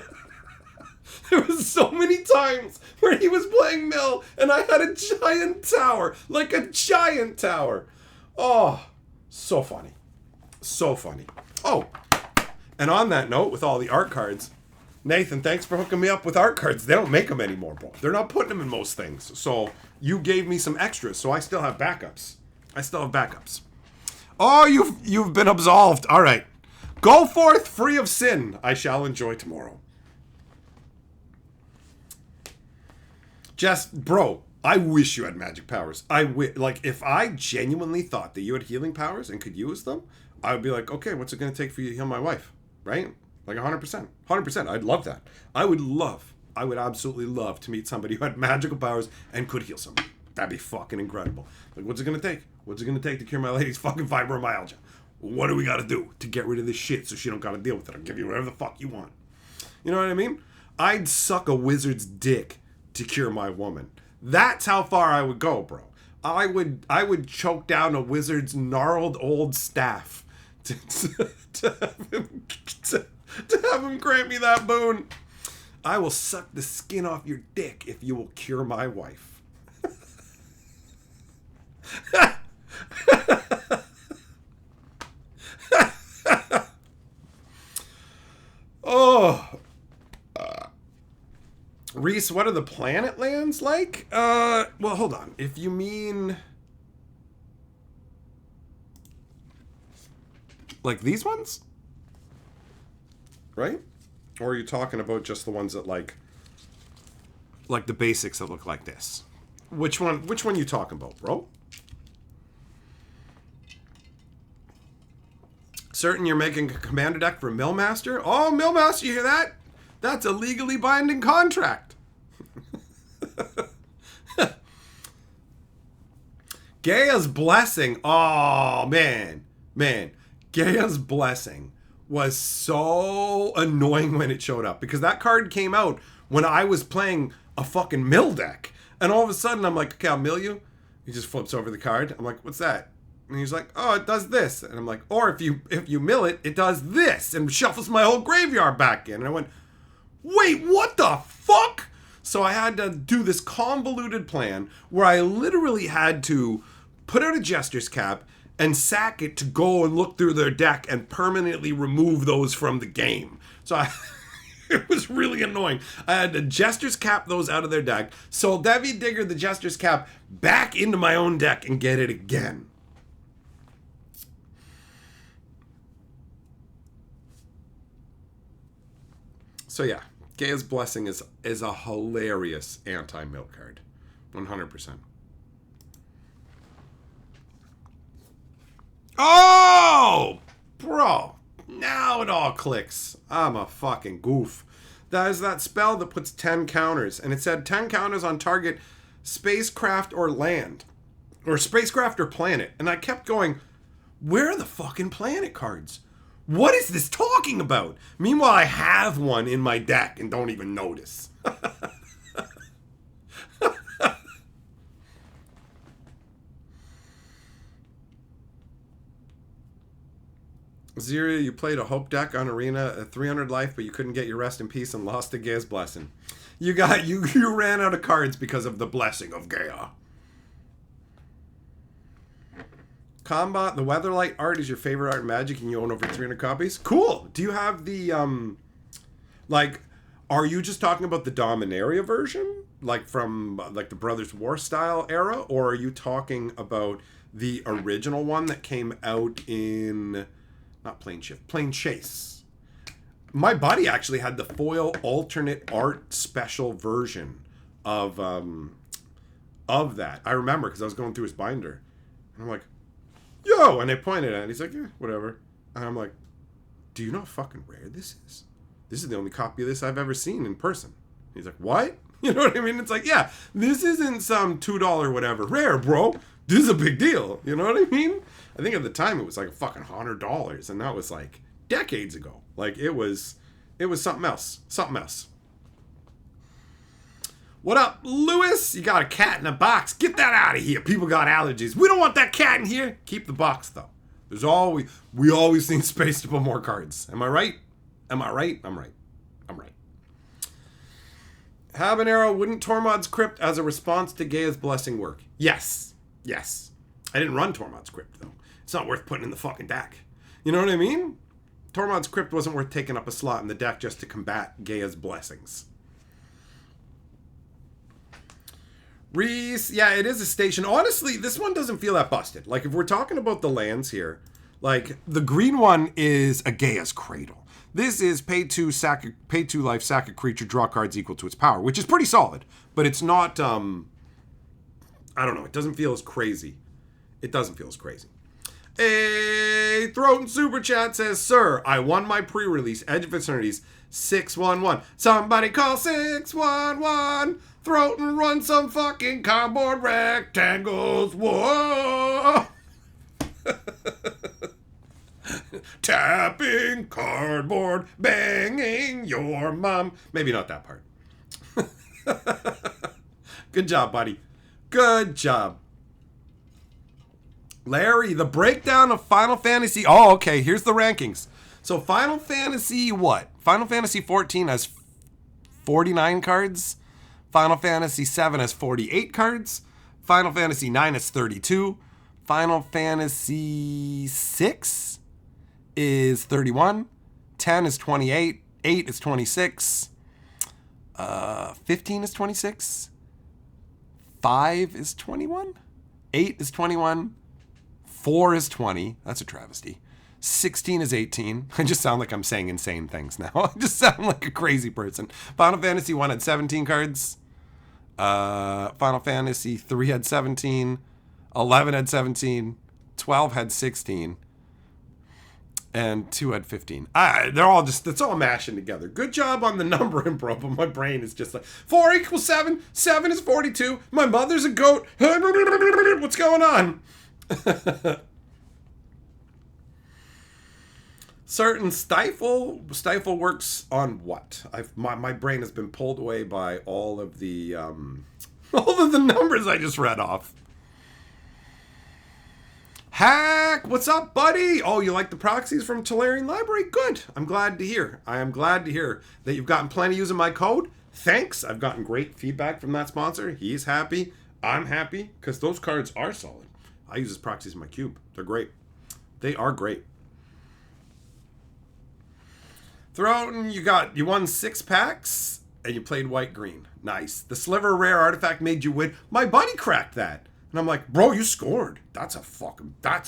A: There was so many times where he was playing Mill, and I had a giant tower. Like a giant tower. Oh, so funny. So funny. Oh, and on that note, with all the art cards, Nathan, thanks for hooking me up with art cards. They don't make them anymore, bro. They're not putting them in most things. So you gave me some extras, so I still have backups. Oh, you've been absolved. All right. Go forth free of sin. I shall enjoy tomorrow. Just, bro, I wish you had magic powers. Like, if I genuinely thought that you had healing powers and could use them, I would be like, okay, what's it going to take for you to heal my wife? Right? Like 100%. 100%. I'd love that. I would love I would absolutely love to meet somebody who had magical powers and could heal somebody. That'd be fucking incredible. Like, what's it gonna take? What's it gonna take to cure my lady's fucking fibromyalgia? What do we gotta do to get rid of this shit so she don't gotta deal with it? I'll give you whatever the fuck you want. You know what I mean? I'd suck a wizard's dick to cure my woman. That's how far I would go, bro. I would choke down a wizard's gnarled old staff to have him grant me that boon. I will suck the skin off your dick if you will cure my wife. Oh. Reese, what are the planet lands like? Well, hold on. If you mean like these ones? Right? Or are you talking about just the ones that like the basics that look like this? Which one you talking about, bro? Certain you're making a commander deck for Millmaster? Oh, Millmaster, you hear that? That's a legally binding contract. Gaia's Blessing. Oh, man. Gaia's Blessing was so annoying when it showed up. Because that card came out when I was playing a fucking mill deck. And all of a sudden, I'm like, okay, I'll mill you. He just flips over the card. I'm like, what's that? And he's like, oh, it does this. And I'm like, or if you mill it, it does this. And shuffles my whole graveyard back in. And I went, wait, what the fuck? So I had to do this convoluted plan where I literally had to put out a Jester's Cap and sack it to go and look through their deck and permanently remove those from the game. So it was really annoying. I had to Jester's Cap those out of their deck, so Devi Digger the Jester's Cap back into my own deck and get it again. So yeah, Gaia's Blessing is a hilarious anti-mill card. 100%. Oh! Bro, now it all clicks. I'm a fucking goof. That is that spell that puts 10 counters. And it said 10 counters on target spacecraft or land. Or spacecraft or planet. And I kept going, where are the fucking planet cards? What is this talking about? Meanwhile, I have one in my deck and don't even notice. Zero, you played a Hope deck on Arena at 300 life, but you couldn't get your Rest in Peace and lost to Gaia's Blessing. You ran out of cards because of the Blessing of Gaia. Combat, the Weatherlight art is your favorite art in Magic and you own over 300 copies? Cool! Do you have the, are you just talking about the Dominaria version? Like from, the Brothers War style era? Or are you talking about the original one that came out in, not Plane Shift, Plane Chase? My buddy actually had the foil alternate art special version of that. I remember because I was going through his binder. And I'm like, yo, and I pointed at it. He's like, yeah, whatever. And I'm like, do you know how fucking rare this is? This is the only copy of this I've ever seen in person. He's like, what? You know what I mean? It's like, yeah, this isn't some $2 whatever rare, bro. This is a big deal. You know what I mean? I think at the time it was like a fucking $100, and that was like decades ago. Like it was something else. Something else. What up, Lewis? You got a cat in a box. Get that out of here. People got allergies. We don't want that cat in here. Keep the box, though. We always need space to put more cards. Am I right? Am I right? I'm right. I'm right. Habanero, wouldn't Tormod's Crypt as a response to Gaia's Blessing work? Yes. Yes. I didn't run Tormod's Crypt, though. It's not worth putting in the fucking deck. You know what I mean? Tormod's Crypt wasn't worth taking up a slot in the deck just to combat Gaia's Blessings. Reese, yeah, it is a station. Honestly, this one doesn't feel that busted. Like, if we're talking about the lands here, like, the green one is a Gaia's Cradle. This is pay 2 life, sack a creature, draw cards equal to its power, which is pretty solid, but it's not, I don't know, it doesn't feel as crazy. It doesn't feel as crazy. A Throat Super Chat says, Sir, I won my pre-release Edge of Eternities 611. Somebody call 611. Throat and run some fucking cardboard rectangles. Whoa. Tapping cardboard, banging your mom. Maybe not that part. Good job, buddy. Good job. Larry, the breakdown of Final Fantasy. Oh, okay. Here's the rankings. So Final Fantasy what? Final Fantasy 14 has 49 cards. Final Fantasy 7 has 48 cards. Final Fantasy 9 has 32. Final Fantasy 6 is 31. 10 is 28. 8 is 26. 15 is 26. 5 is 21. 8 is 21. 4 is 20. That's a travesty. 16 is 18. I just sound like I'm saying insane things now. I just sound like a crazy person. Final Fantasy 1 had 17 cards. Final Fantasy 3 had 17. 11 had 17. 12 had 16. And 2 had 15. They're all just, it's all mashing together. Good job on the numbering, bro, but my brain is just like, 4 equals 7. 7 is 42. My mother's a goat. What's going on? Certain stifle works on what? My brain has been pulled away by all of the numbers I just read off. Hack, what's up, buddy? Oh, you like the proxies from Tolarian Library? Good. I'm glad to hear. I am glad to hear that you've gotten plenty using my code. Thanks. I've gotten great feedback from that sponsor. He's happy. I'm happy because those cards are solid. I use his proxies in my cube. They're great. They are great. Thrown, you won 6 packs and you played white green. Nice. The sliver rare artifact made you win. My buddy cracked that. And I'm like, bro, you scored. That's a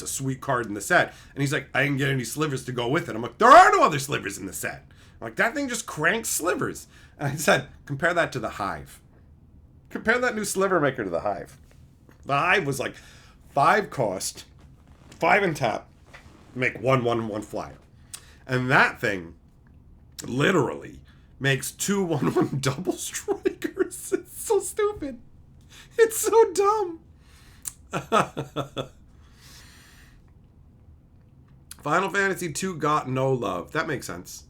A: sweet card in the set. And he's like, I didn't get any slivers to go with it. I'm like, there are no other slivers in the set. I'm like, that thing just cranks slivers. And I said, compare that to the Hive. Compare that new sliver maker to the Hive. The Hive was like 5 cost, 5 and tap, make 1/1/1 flyer. And that thing literally makes 2 1/1 double strikers. It's so stupid. It's so dumb. Final Fantasy 2 got no love. That makes sense.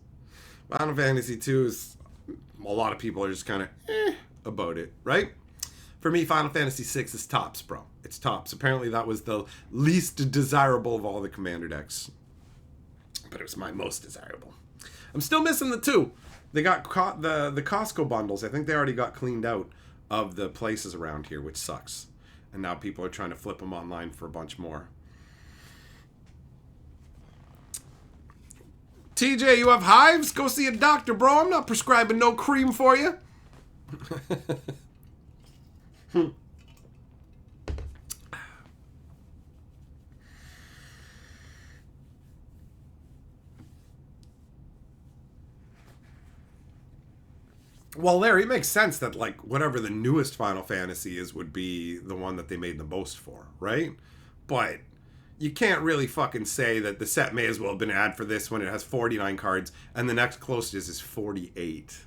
A: Final Fantasy 2 is, a lot of people are just kind of about it, right? For me, Final Fantasy 6 is tops, bro. It's tops. Apparently that was the least desirable of all the commander decks. But it was my most desirable. I'm still missing the 2. They got caught the Costco bundles. I think they already got cleaned out of the places around here, which sucks. And now people are trying to flip them online for a bunch more. TJ, you have hives? Go see a doctor, bro. I'm not prescribing no cream for you. Well, Larry, it makes sense that, like, whatever the newest Final Fantasy is would be the one that they made the most for, right? But you can't really fucking say that the set may as well have been an ad for this when it has 49 cards and the next closest is 48.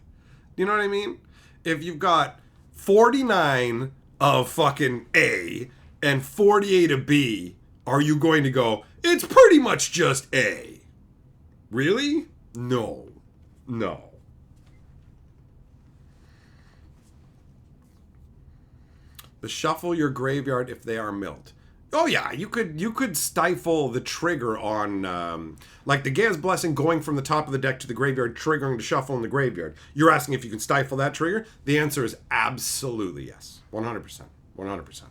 A: You know what I mean? If you've got 49 of fucking A and 48 of B, are you going to go, it's pretty much just A? Really? No. No. The shuffle your graveyard if they are milled. Oh yeah, you could stifle the trigger on like the Gaia's Blessing going from the top of the deck to the graveyard, triggering the shuffle in the graveyard. You're asking if you can stifle that trigger? The answer is absolutely yes. 100%. 100%.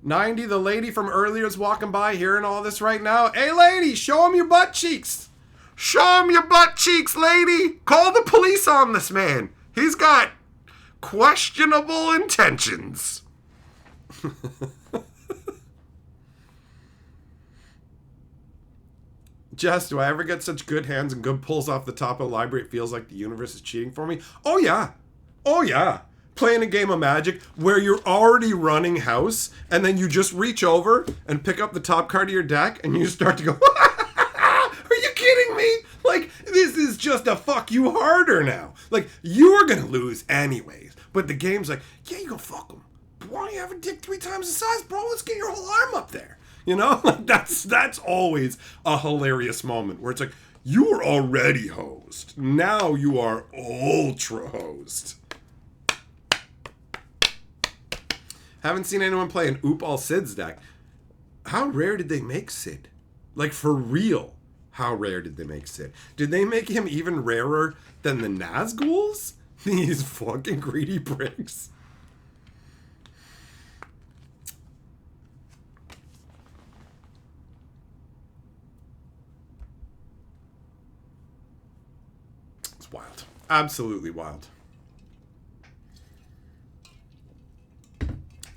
A: 90, the lady from earlier is walking by hearing all this right now. Hey lady, show him your butt cheeks. Show him your butt cheeks, lady. Call the police on this man. He's got questionable intentions. Jess, do I ever get such good hands and good pulls off the top of the library it feels like the universe is cheating for me? Oh yeah. Oh yeah. playing a game of Magic where you're already running house, and then you just reach over and pick up the top card of your deck, and you start to go, are you kidding me? Like, this is just a fuck you harder now. Like, you are gonna lose anyways. But the game's like, yeah, you go fuck them. Why don't you have a dick 3 times the size, bro? Let's get your whole arm up there. You know? Like, that's always a hilarious moment where it's like, you were already hosed. Now you are ultra hosed. Haven't seen anyone play an Oop All Sid's deck. How rare did they make Sid? Like, for real, how rare did they make Sid? Did they make him even rarer than the Nazguls? These fucking greedy pricks. It's wild. Absolutely wild.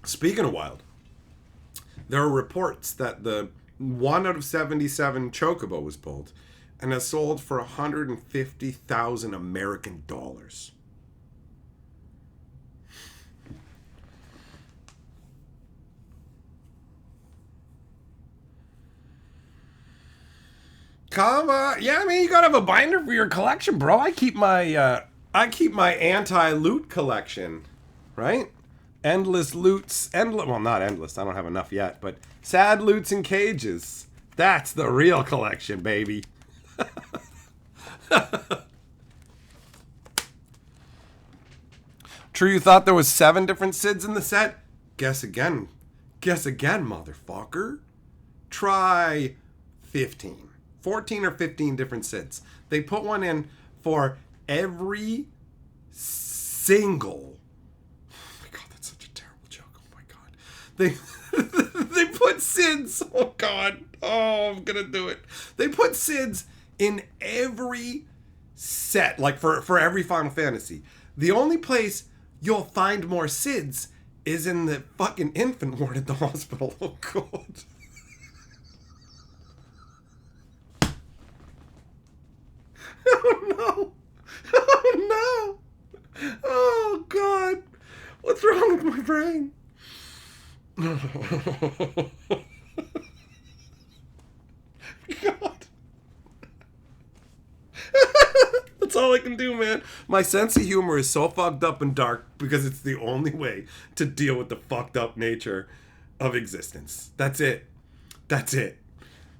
A: Speaking of wild, there are reports that the 1 out of 77 Chocobo was pulled and has sold for 150,000 American dollars. Come on. Yeah, I mean, you gotta have a binder for your collection, bro. I keep my anti-loot collection, right? Endless loots, well, not endless, I don't have enough yet, but sad loots in cages. That's the real collection, baby. True, you thought there was 7 different Sids in the set? Guess again. Guess again, motherfucker. Try 15. 14 or 15 different Sids. They put one in for every single... They put Sids. Oh God. Oh, I'm gonna do it. They put Sids in every set, like for every Final Fantasy. The only place you'll find more Sids is in the fucking infant ward at the hospital. Oh God. Oh no. Oh no. Oh God. What's wrong with my brain? God. That's all I can do, man. My sense of humor is so fucked up and dark because it's the only way to deal with the fucked up nature of existence. That's it. That's it.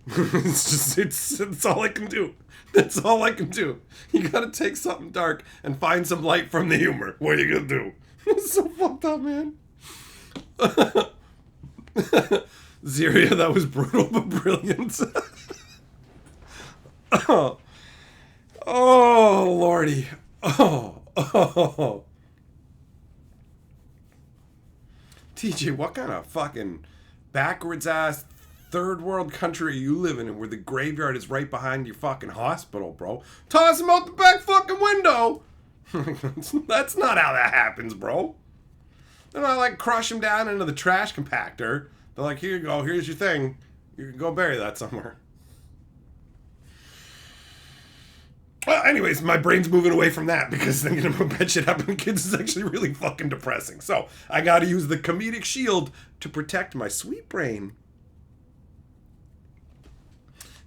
A: It's all I can do. That's all I can do. You gotta take something dark and find some light from the humor. What are you gonna do? It's so fucked up, man. Ziria, that was brutal but brilliant. Oh lordy. Oh. TJ, what kind of fucking backwards ass third world country are you living in where the graveyard is right behind your fucking hospital, bro? Toss him out the back fucking window. That's not how that happens, bro. They're not like crush him down into the trash compactor. They're like, here you go, here's your thing. You can go bury that somewhere. Well, anyways, my brain's moving away from that because thinking about bad shit happening to kids is actually really fucking depressing. So I gotta use the comedic shield to protect my sweet brain.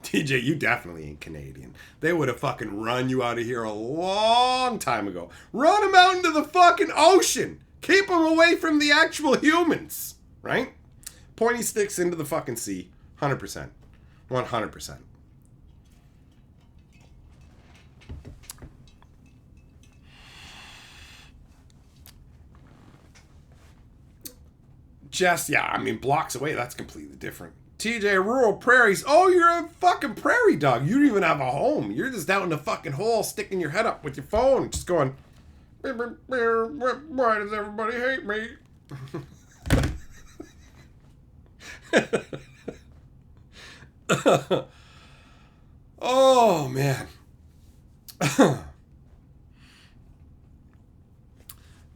A: TJ, you definitely ain't Canadian. They would have fucking run you out of here a long time ago. Run them out into the fucking ocean. Keep them away from the actual humans, right? Pointy sticks into the fucking sea. 100%. 100%. Just, yeah, I mean, blocks away, that's completely different. TJ, rural prairies. Oh, you're a fucking prairie dog. You don't even have a home. You're just out in the fucking hole sticking your head up with your phone. Just going, why does everybody hate me? Oh, man.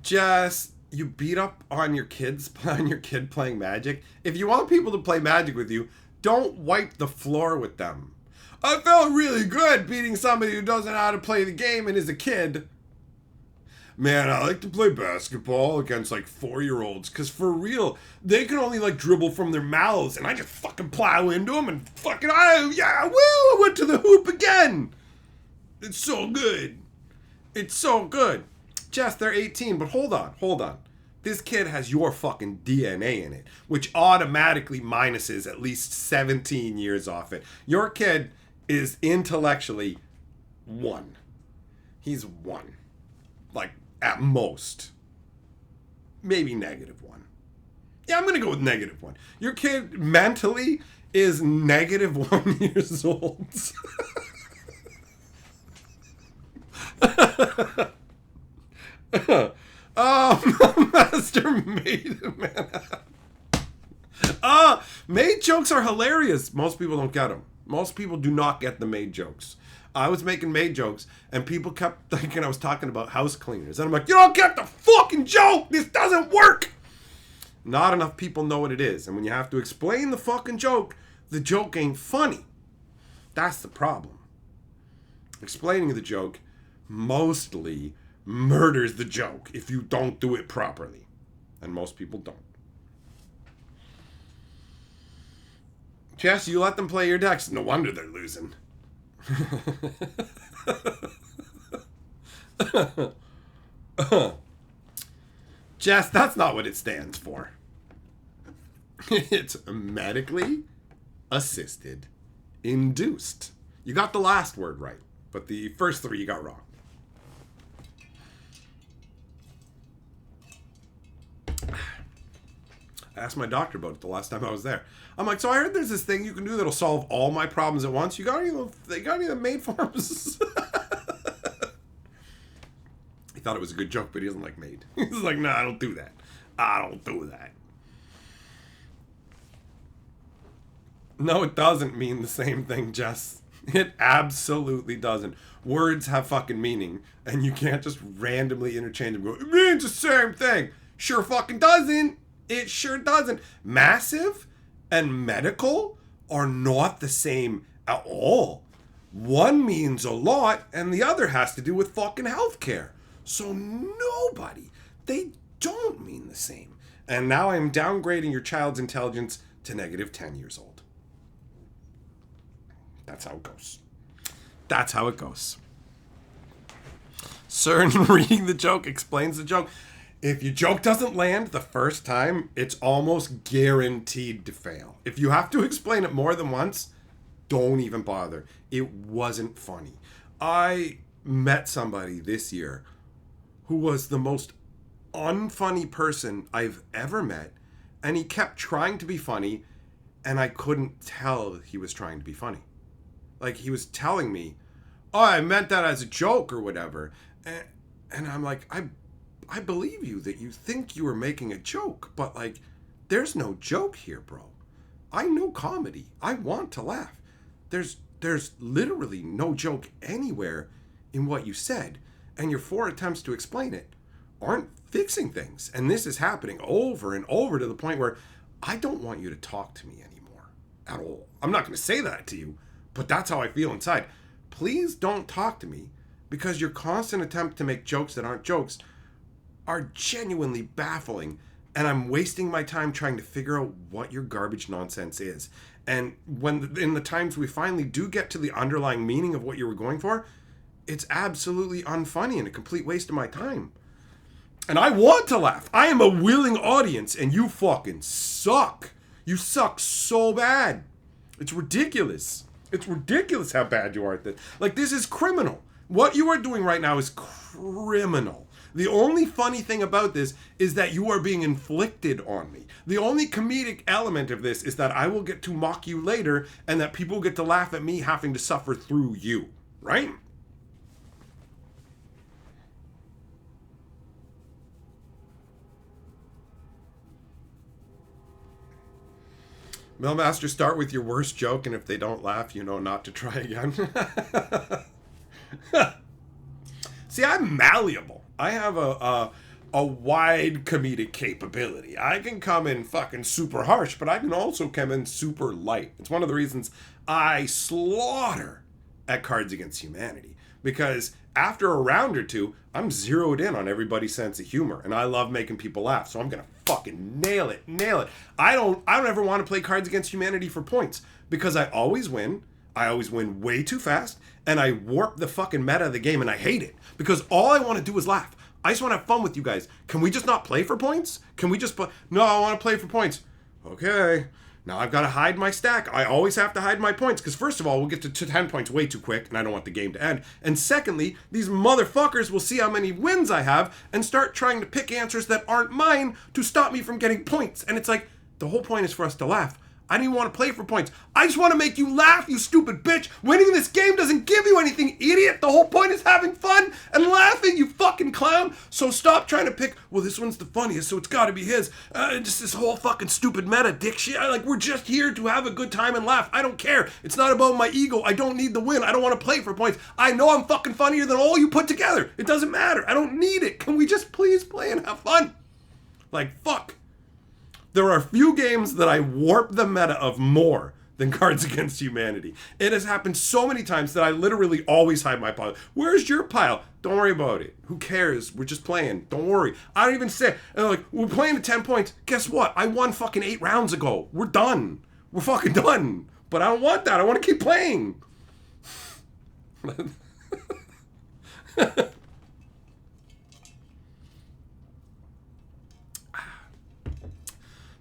A: Just, you beat up on your kid playing Magic. If you want people to play Magic with you, don't wipe the floor with them. I felt really good beating somebody who doesn't know how to play the game and is a kid. Man, I like to play basketball against like 4-year-olds because for real, they can only like dribble from their mouths and I just fucking plow into them and fucking, I went to the hoop again. It's so good. It's so good. Jess, they're 18, but hold on. This kid has your fucking DNA in it, which automatically minuses at least 17 years off it. Your kid is intellectually 1. He's 1. Like, at most. Maybe -1. Yeah, I'm going to go with -1. Your kid mentally is -1 years old. Master Maid Man. Maid jokes are hilarious. Most people don't get them. Most people do not get the maid jokes. I was making maid jokes, and people kept thinking I was talking about house cleaners. And I'm like, you don't get the fucking joke! This doesn't work! Not enough people know what it is. And when you have to explain the fucking joke, the joke ain't funny. That's the problem. Explaining the joke mostly murders the joke if you don't do it properly. And most people don't. Jess, you let them play your decks. No wonder they're losing. Jess, that's not what it stands for. It's medically assisted induced. You got the last word right, but the first 3 you got wrong. I asked my doctor about it the last time I was there. I'm like, so I heard there's this thing you can do that'll solve all my problems at once. You got any of the maid forms? He thought it was a good joke, but he doesn't like maid. He's like, no, I don't do that. I don't do that. No, it doesn't mean the same thing, Jess. It absolutely doesn't. Words have fucking meaning, and you can't just randomly interchange them and go, it means the same thing. Sure fucking doesn't. It sure doesn't. Massive and medical are not the same at all. One means a lot, and the other has to do with fucking healthcare. So they don't mean the same. And now I'm downgrading your child's intelligence to -10 years old. That's how it goes. That's how it goes. CERN reading the joke explains the joke. If your joke doesn't land the first time, it's almost guaranteed to fail. If you have to explain it more than once, don't even bother. It wasn't funny. I met somebody this year who was the most unfunny person I've ever met, and he kept trying to be funny, and I couldn't tell he was trying to be funny. Like, he was telling me, oh, I meant that as a joke or whatever. And I'm like, I believe you that you think you were making a joke, but like, there's no joke here, bro. I know comedy. I want to laugh. There's literally no joke anywhere in what you said, and your 4 attempts to explain it aren't fixing things. And this is happening over and over to the point where I don't want you to talk to me anymore at all. I'm not going to say that to you, but that's how I feel inside. Please don't talk to me, because your constant attempt to make jokes that aren't jokes are genuinely baffling, and I'm wasting my time trying to figure out what your garbage nonsense is. And when in the times we finally do get to the underlying meaning of what you were going for, it's absolutely unfunny and a complete waste of my time. And I want to laugh. I am a willing audience, and you fucking suck. You suck so bad. It's ridiculous. It's ridiculous how bad you are at this. Like, this is criminal. What you are doing right now is criminal. The only funny thing about this is that you are being inflicted on me. The only comedic element of this is that I will get to mock you later, and that people get to laugh at me having to suffer through you, right? Millmaster, start with your worst joke, and if they don't laugh, you know not to try again. See, I'm malleable. I have a wide comedic capability. I can come in fucking super harsh, but I can also come in super light. It's one of the reasons I slaughter at Cards Against Humanity, because after a round or two, I'm zeroed in on everybody's sense of humor, and I love making people laugh. So I'm gonna fucking nail it. I don't ever want to play Cards Against Humanity for points because I always win. I always win way too fast, and I warp the fucking meta of the game, and I hate it because all I want to do is laugh. I just want to have fun with you guys. Can we just not play for points? Can we just play? No, I want to play for points. Okay. Now I've got to hide my stack. I always have to hide my points because first of all, we'll get to 10 points way too quick and I don't want the game to end. And secondly, these motherfuckers will see how many wins I have and start trying to pick answers that aren't mine to stop me from getting points. And it's like, the whole point is for us to laugh. I don't even want to play for points. I just want to make you laugh, you stupid bitch. Winning this game doesn't give you anything, idiot. The whole point is having fun and laughing, you fucking clown. So stop trying to pick, well, this one's the funniest, so it's got to be his. Just this whole fucking stupid meta dick shit. Like, we're just here to have a good time and laugh. I don't care. It's not about my ego. I don't need the win. I don't want to play for points. I know I'm fucking funnier than all you put together. It doesn't matter. I don't need it. Can we just please play and have fun? Like, fuck. There are a few games that I warp the meta of more than Cards Against Humanity. It has happened so many times that I literally always hide my pile. Where's your pile? Don't worry about it. Who cares? We're just playing. Don't worry. I don't even say, like, we're playing at 10 points. Guess what? I won fucking 8 rounds ago. We're done. We're fucking done. But I don't want that. I want to keep playing.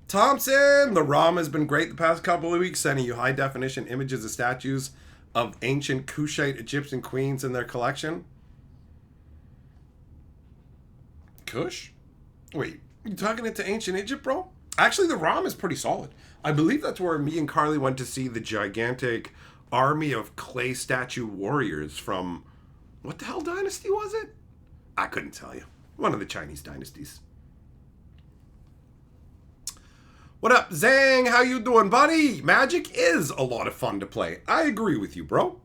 A: Thompson, the ROM has been great the past couple of weeks, sending you high definition images of statues of ancient Kushite Egyptian queens in their collection. Kush? Wait, you talking into ancient Egypt, bro? Actually, the ROM is pretty solid. I believe that's where me and Carly went to see the gigantic army of clay statue warriors from, what the hell dynasty was it? I couldn't tell you. One of the Chinese dynasties. What up, Zang? How you doing, buddy? Magic is a lot of fun to play. I agree with you, bro.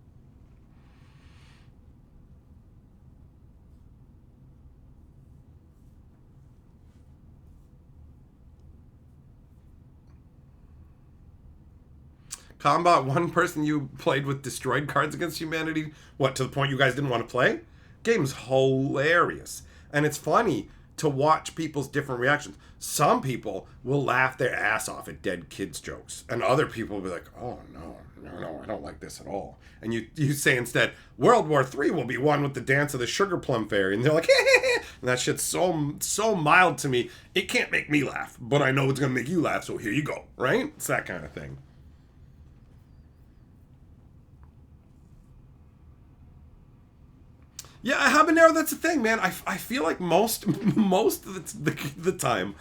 A: Combat, one person you played with destroyed Cards Against Humanity. What, to the point you guys didn't want to play? Game's hilarious. And it's funny to watch people's different reactions. Some people will laugh their ass off at dead kids' jokes. And other people will be like, oh, no, I don't like this at all. And you say instead, World War III will be won with the dance of the Sugar Plum Fairy. And they're like, and that shit's so mild to me, it can't make me laugh. But I know it's going to make you laugh, so here you go, right? It's that kind of thing. Yeah, habanero, that's the thing, man. I feel like most of the time,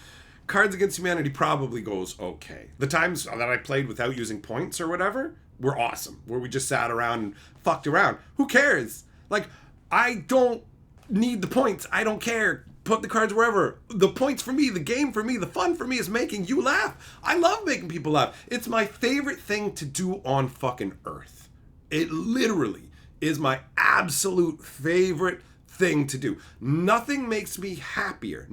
A: Cards Against Humanity probably goes okay. The times that I played without using points or whatever were awesome, where we just sat around and fucked around. Who cares? Like, I don't need the points. I don't care. Put the cards wherever. The points for me, the game for me, the fun for me is making you laugh. I love making people laugh. It's my favorite thing to do on fucking Earth. It literally is my absolute favorite thing to do. Nothing makes me happier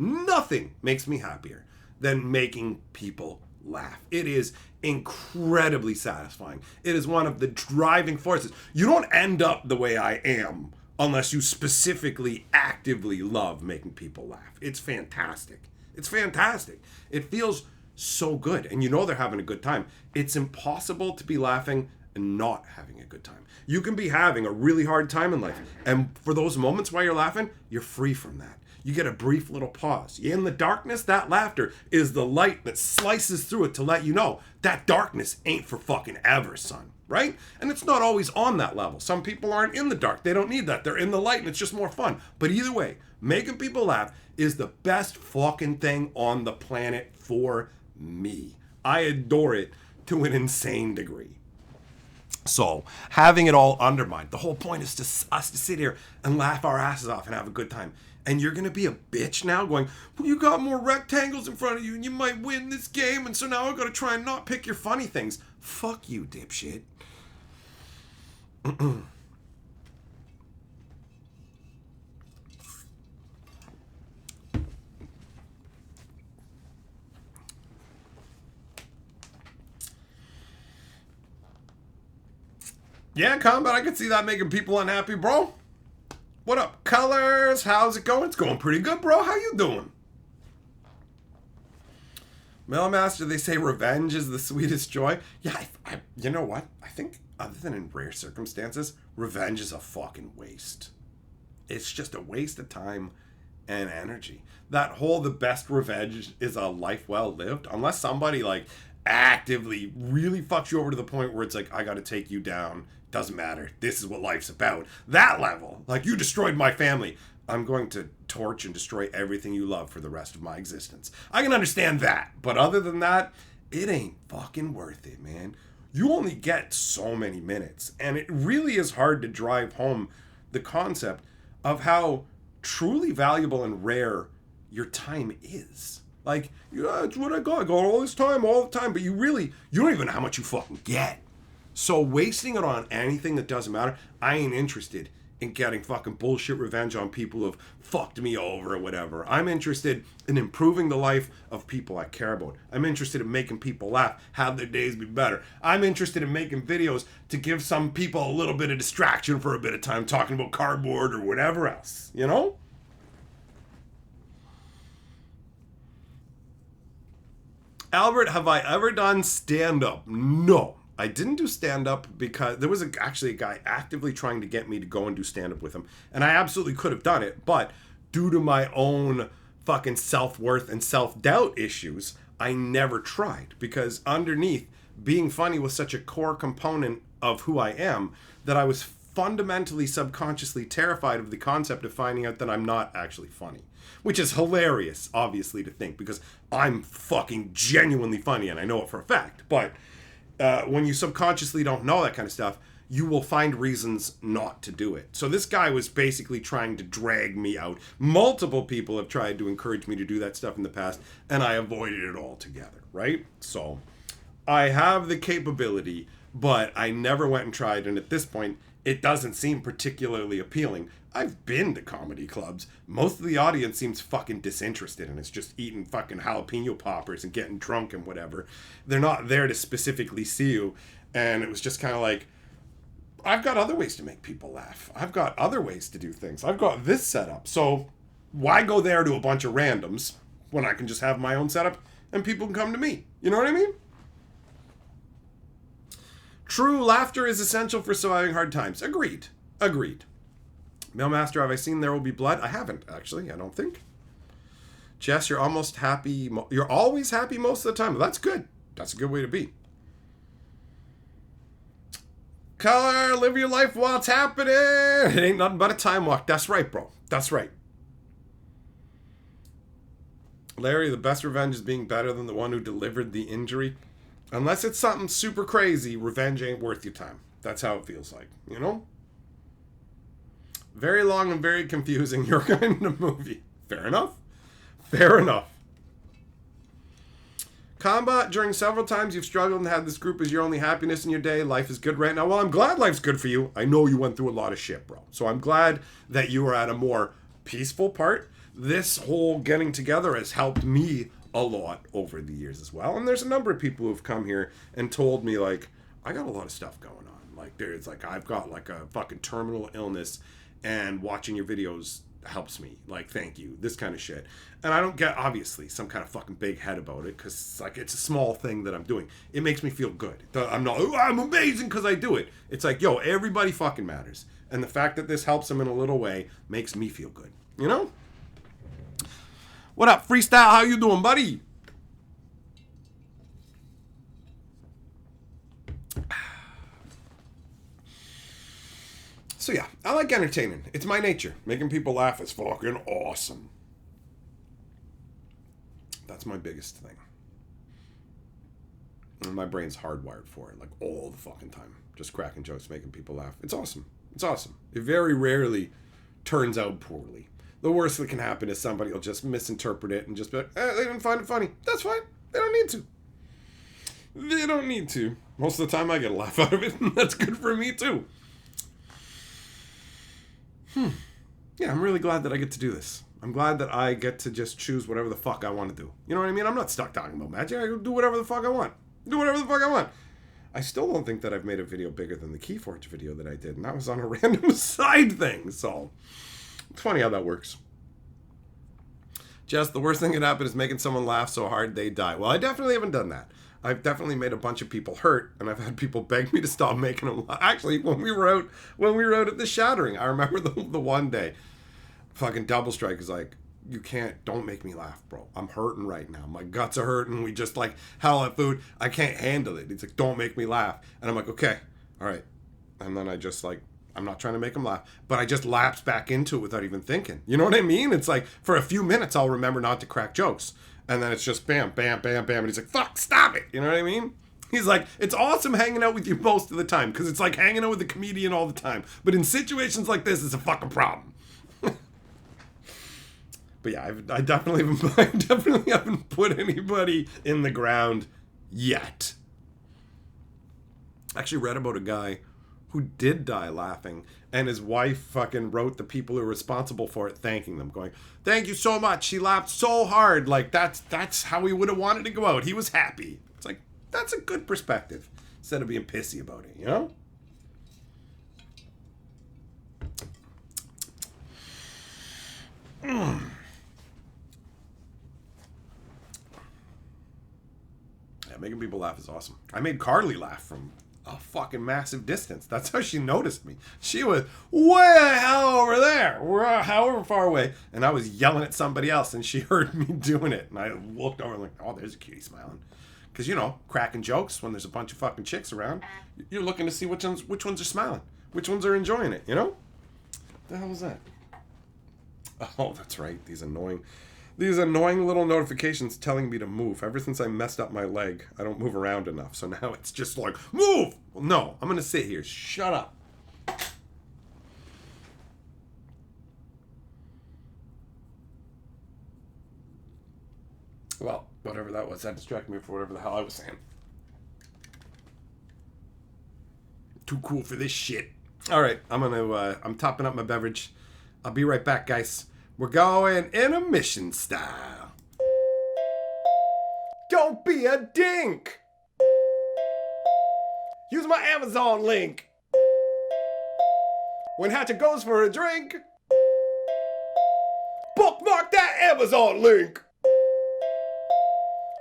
A: than making people laugh. It is incredibly satisfying. It is one of the driving forces. You don't end up the way I am unless you specifically, actively love making people laugh. It's fantastic. It's fantastic. It feels so good. And you know they're having a good time. It's impossible to be laughing and not having a good time. You can be having a really hard time in life, and for those moments while you're laughing, you're free from that. You get a brief little pause. In the darkness, that laughter is the light that slices through it to let you know that darkness ain't for fucking ever, son, right? And it's not always on that level. Some people aren't in the dark. They don't need that. They're in the light, and it's just more fun. But either way, making people laugh is the best fucking thing on the planet for me. I adore it to an insane degree. So, having it all undermined, the whole point is us to sit here and laugh our asses off and have a good time. And you're going to be a bitch now going, well, you got more rectangles in front of you and you might win this game, and so now I've got to try and not pick your funny things. Fuck you, dipshit. Yeah, Combat, I could see that making people unhappy, bro. What up, Colors? How's it going? It's going pretty good, bro. How you doing? Mailmaster, they say revenge is the sweetest joy. Yeah, you know what? I think other than in rare circumstances, revenge is a fucking waste. It's just a waste of time and energy. That whole the best revenge is a life well lived, unless somebody like actively really fucks you over to the point where it's like, I gotta take you down. Doesn't matter. This is what life's about. That level. Like, you destroyed my family. I'm going to torch and destroy everything you love for the rest of my existence. I can understand that. But other than that, it ain't fucking worth it, man. You only get so many minutes. And it really is hard to drive home the concept of how truly valuable and rare your time is. Like, yeah, it's what I got. I got all this time, all the time. But you don't even know how much you fucking get. So wasting it on anything that doesn't matter, I ain't interested in getting fucking bullshit revenge on people who've fucked me over or whatever. I'm interested in improving the life of people I care about. I'm interested in making people laugh, have their days be better. I'm interested in making videos to give some people a little bit of distraction for a bit of time talking about cardboard or whatever else, you know? Albert, have I ever done stand-up? No. I didn't do stand-up because there was actually a guy actively trying to get me to go and do stand-up with him. And I absolutely could have done it, but due to my own fucking self-worth and self-doubt issues, I never tried. Because underneath, being funny was such a core component of who I am that I was fundamentally, subconsciously terrified of the concept of finding out that I'm not actually funny. Which is hilarious, obviously, to think, because I'm fucking genuinely funny, and I know it for a fact. But when you subconsciously don't know that kind of stuff, you will find reasons not to do it. So this guy was basically trying to drag me out. Multiple people have tried to encourage me to do that stuff in the past, and I avoided it altogether, right? So I have the capability, but I never went and tried, and at this point, it doesn't seem particularly appealing. I've been to comedy clubs. Most of the audience seems fucking disinterested and it's just eating fucking jalapeno poppers and getting drunk and whatever. They're not there to specifically see you. And it was just kind of like, I've got other ways to make people laugh. I've got other ways to do things. I've got this setup. So why go there to a bunch of randoms when I can just have my own setup and people can come to me? You know what I mean? True, laughter is essential for surviving hard times. Agreed. Mailmaster, have I seen There Will Be Blood? I haven't, actually. I don't think. Jess, you're almost happy. You're always happy most of the time. Well, that's good. That's a good way to be. Color, live your life while it's happening. It ain't nothing but a time walk. That's right, bro. That's right. Larry, the best revenge is being better than the one who delivered the injury. Unless it's something super crazy, revenge ain't worth your time. That's how it feels like, you know? Very long and very confusing. Your kind of movie. Fair enough. Combat, during several times you've struggled and had this group as your only happiness in your day. Life is good right now. Well, I'm glad life's good for you. I know you went through a lot of shit, bro. So I'm glad that you are at a more peaceful part. This whole getting together has helped me a lot over the years as well. And there's a number of people who've come here and told me, like, I got a lot of stuff going on. Like, there's, like, I've got, like, a fucking terminal illness and watching your videos helps me. Like, thank you. This kind of shit. And I don't get, obviously, some kind of fucking big head about it because, like, it's a small thing that I'm doing. It makes me feel good. I'm not, oh, I'm amazing because I do it. It's like, yo, everybody fucking matters. And the fact that this helps them in a little way makes me feel good. You know? What up, Freestyle? How you doing, buddy? So yeah, I like entertaining. It's my nature. Making people laugh is fucking awesome. That's my biggest thing. And my brain's hardwired for it, like all the fucking time. Just cracking jokes, making people laugh. It's awesome. It's awesome. It very rarely turns out poorly. The worst that can happen is somebody will just misinterpret it and just be like, they didn't find it funny. That's fine. They don't need to. They don't need to. Most of the time I get a laugh out of it, and that's good for me too. Yeah, I'm really glad that I get to do this. I'm glad that I get to just choose whatever the fuck I want to do. You know what I mean? I'm not stuck talking about magic. I can do whatever the fuck I want. I still don't think that I've made a video bigger than the Keyforge video that I did, and that was on a random side thing, so it's funny how that works. Just the worst thing that happened is making someone laugh so hard they die. Well, I definitely haven't done that. I've definitely made a bunch of people hurt, and I've had people beg me to stop making them laugh. Actually, when we wrote at the Shattering, I remember the one day, fucking Double Strike is like, you can't, don't make me laugh, bro. I'm hurting right now. My guts are hurting. We just like hell at food. I can't handle it. He's like, don't make me laugh. And I'm like, okay, all right. And then I just like, I'm not trying to make him laugh, but I just lapse back into it without even thinking. You know what I mean? It's like for a few minutes, I'll remember not to crack jokes. And then it's just bam, bam, bam, bam. And he's like, fuck, stop it. You know what I mean? He's like, it's awesome hanging out with you most of the time because it's like hanging out with a comedian all the time. But in situations like this, it's a fucking problem. But yeah, I definitely haven't put anybody in the ground yet. I actually read about a guy who did die laughing, and his wife fucking wrote the people who were responsible for it thanking them, going, thank you so much. He laughed so hard. Like, that's how he would have wanted to go out. He was happy. It's like, that's a good perspective instead of being pissy about it, you know? Yeah, making people laugh is awesome. I made Carly laugh from a fucking massive distance. That's how she noticed me. She was way the hell over there. We're however far away. And I was yelling at somebody else and she heard me doing it. And I looked over and like, oh, there's a cutie smiling. Because, you know, cracking jokes when there's a bunch of fucking chicks around, you're looking to see which ones are smiling. Which ones are enjoying it, you know? What the hell was that? Oh, that's right. These annoying little notifications telling me to move. Ever since I messed up my leg, I don't move around enough. So now it's just like, move! Well, no, I'm going to sit here. Shut up. Well, whatever that was, that distracted me for whatever the hell I was saying. Too cool for this shit. All right, I'm topping up my beverage. I'll be right back, guys. We're going intermission style. Don't be a dink. Use my Amazon link. When Hatchet goes for a drink, bookmark that Amazon link.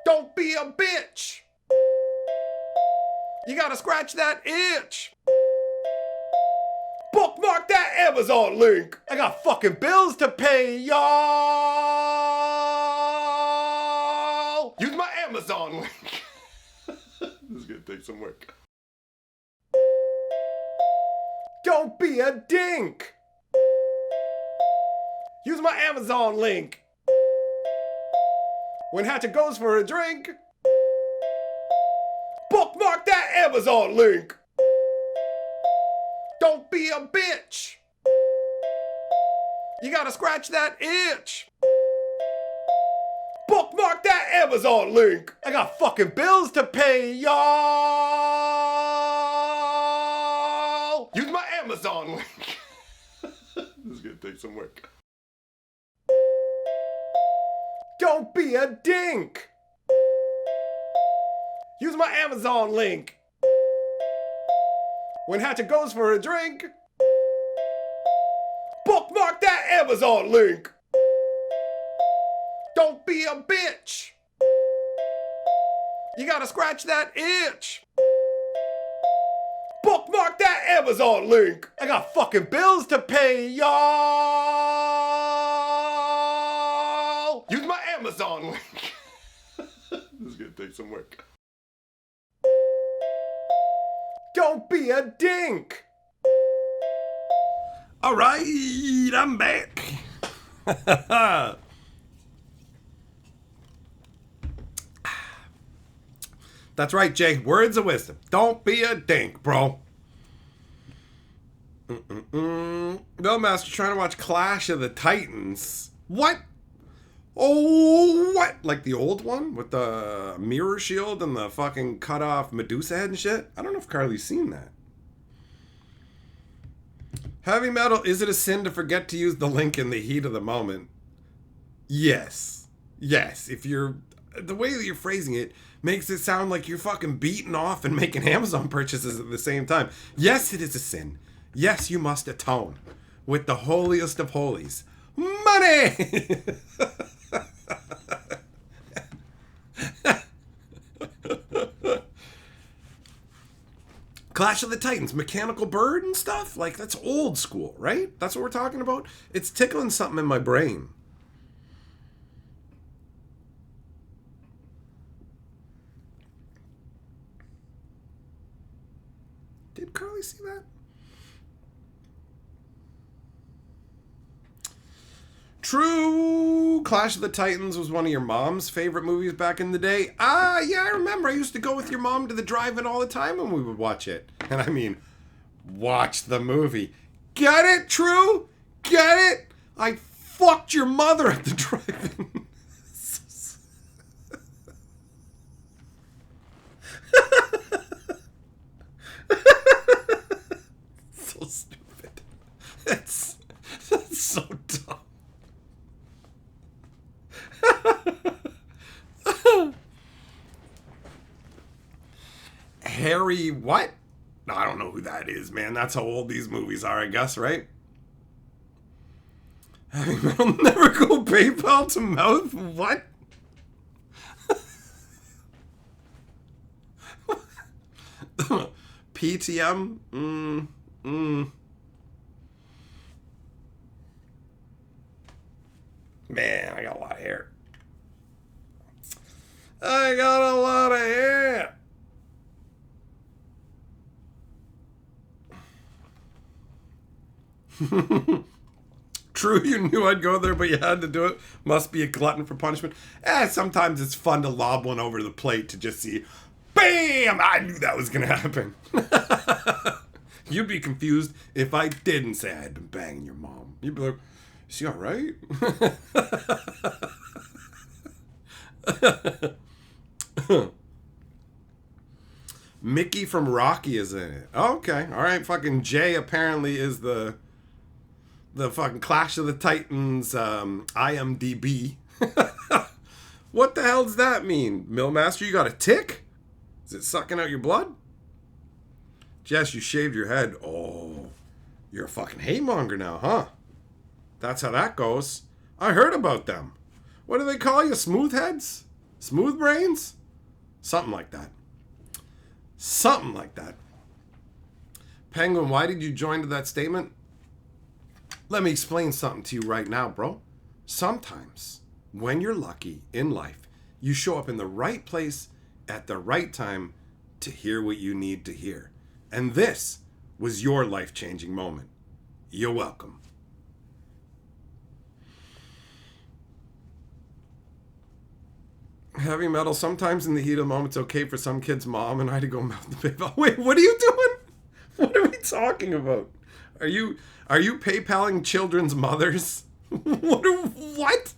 A: Don't be a bitch. You gotta scratch that itch. Bookmark that Amazon link. I got fucking bills to pay, y'all. Use my Amazon link. This is gonna take some work. Don't be a dink. Use my Amazon link. When Hatchet goes for a drink, bookmark that Amazon link. Don't be a bitch. You gotta scratch that itch. Bookmark that Amazon link. I got fucking bills to pay, y'all. Use my Amazon link. This is gonna take some work. Don't be a dink. Use my Amazon link. When Hatchet goes for a drink, bookmark that Amazon link. Don't be a bitch. You gotta scratch that itch. Bookmark that Amazon link. I got fucking bills to pay, y'all. Use my Amazon link. This is gonna take some work. Don't be a dink. All right, I'm back. That's right, Jay. Words of wisdom. Don't be a dink, bro. No, Master, trying to watch Clash of the Titans. What? Oh, what? Like the old one with the mirror shield and the fucking cut off Medusa head and shit? I don't know if Carly's seen that. Heavy metal, is it a sin to forget to use the link in the heat of the moment? Yes. Yes. If you're the way that you're phrasing it makes it sound like you're fucking beating off and making Amazon purchases at the same time. Yes, it is a sin. Yes, you must atone with the holiest of holies. Money! Clash of the Titans, Mechanical Bird and stuff? Like, that's old school, right? That's what we're talking about? It's tickling something in my brain. Did Carly see that? True. Clash of the Titans was one of your mom's favorite movies back in the day. Yeah, I remember. I used to go with your mom to the drive-in all the time when we would watch it. And I mean, watch the movie. Get it, True? Get it? I fucked your mother at the drive-in. So stupid. That's so dumb. Harry what? I don't know who that is, man. That's how old these movies are, I guess, right? Having metal never go PayPal to mouth? What? PTM? Man, I got a lot of hair. I got a lot of hair. True, you knew I'd go there, but you had to do it. Must be a glutton for punishment. Sometimes it's fun to lob one over the plate to just see, bam! I knew that was going to happen. You'd be confused if I didn't say I had been banging your mom. You'd be like, is she all right? Mickey from Rocky is in it. Okay, all right. Fucking Jay apparently is the fucking Clash of the Titans IMDb. What the hell does that mean? Millmaster, you got a tick? Is it sucking out your blood? Jess, you shaved your head. Oh, you're a fucking hate-monger now, huh? That's how that goes. I heard about them. What do they call you? Smooth heads? Smooth brains? Something like that. Something like that. Penguin, why did you join to that statement? Let me explain something to you right now, bro. Sometimes, when you're lucky in life, you show up in the right place at the right time to hear what you need to hear. And this was your life-changing moment. You're welcome. Heavy metal, sometimes in the heat of the moment, it's okay for some kid's mom and I to go mouth the PayPal. Wait, what are you doing? What are we talking about? Are you PayPaling children's mothers? What?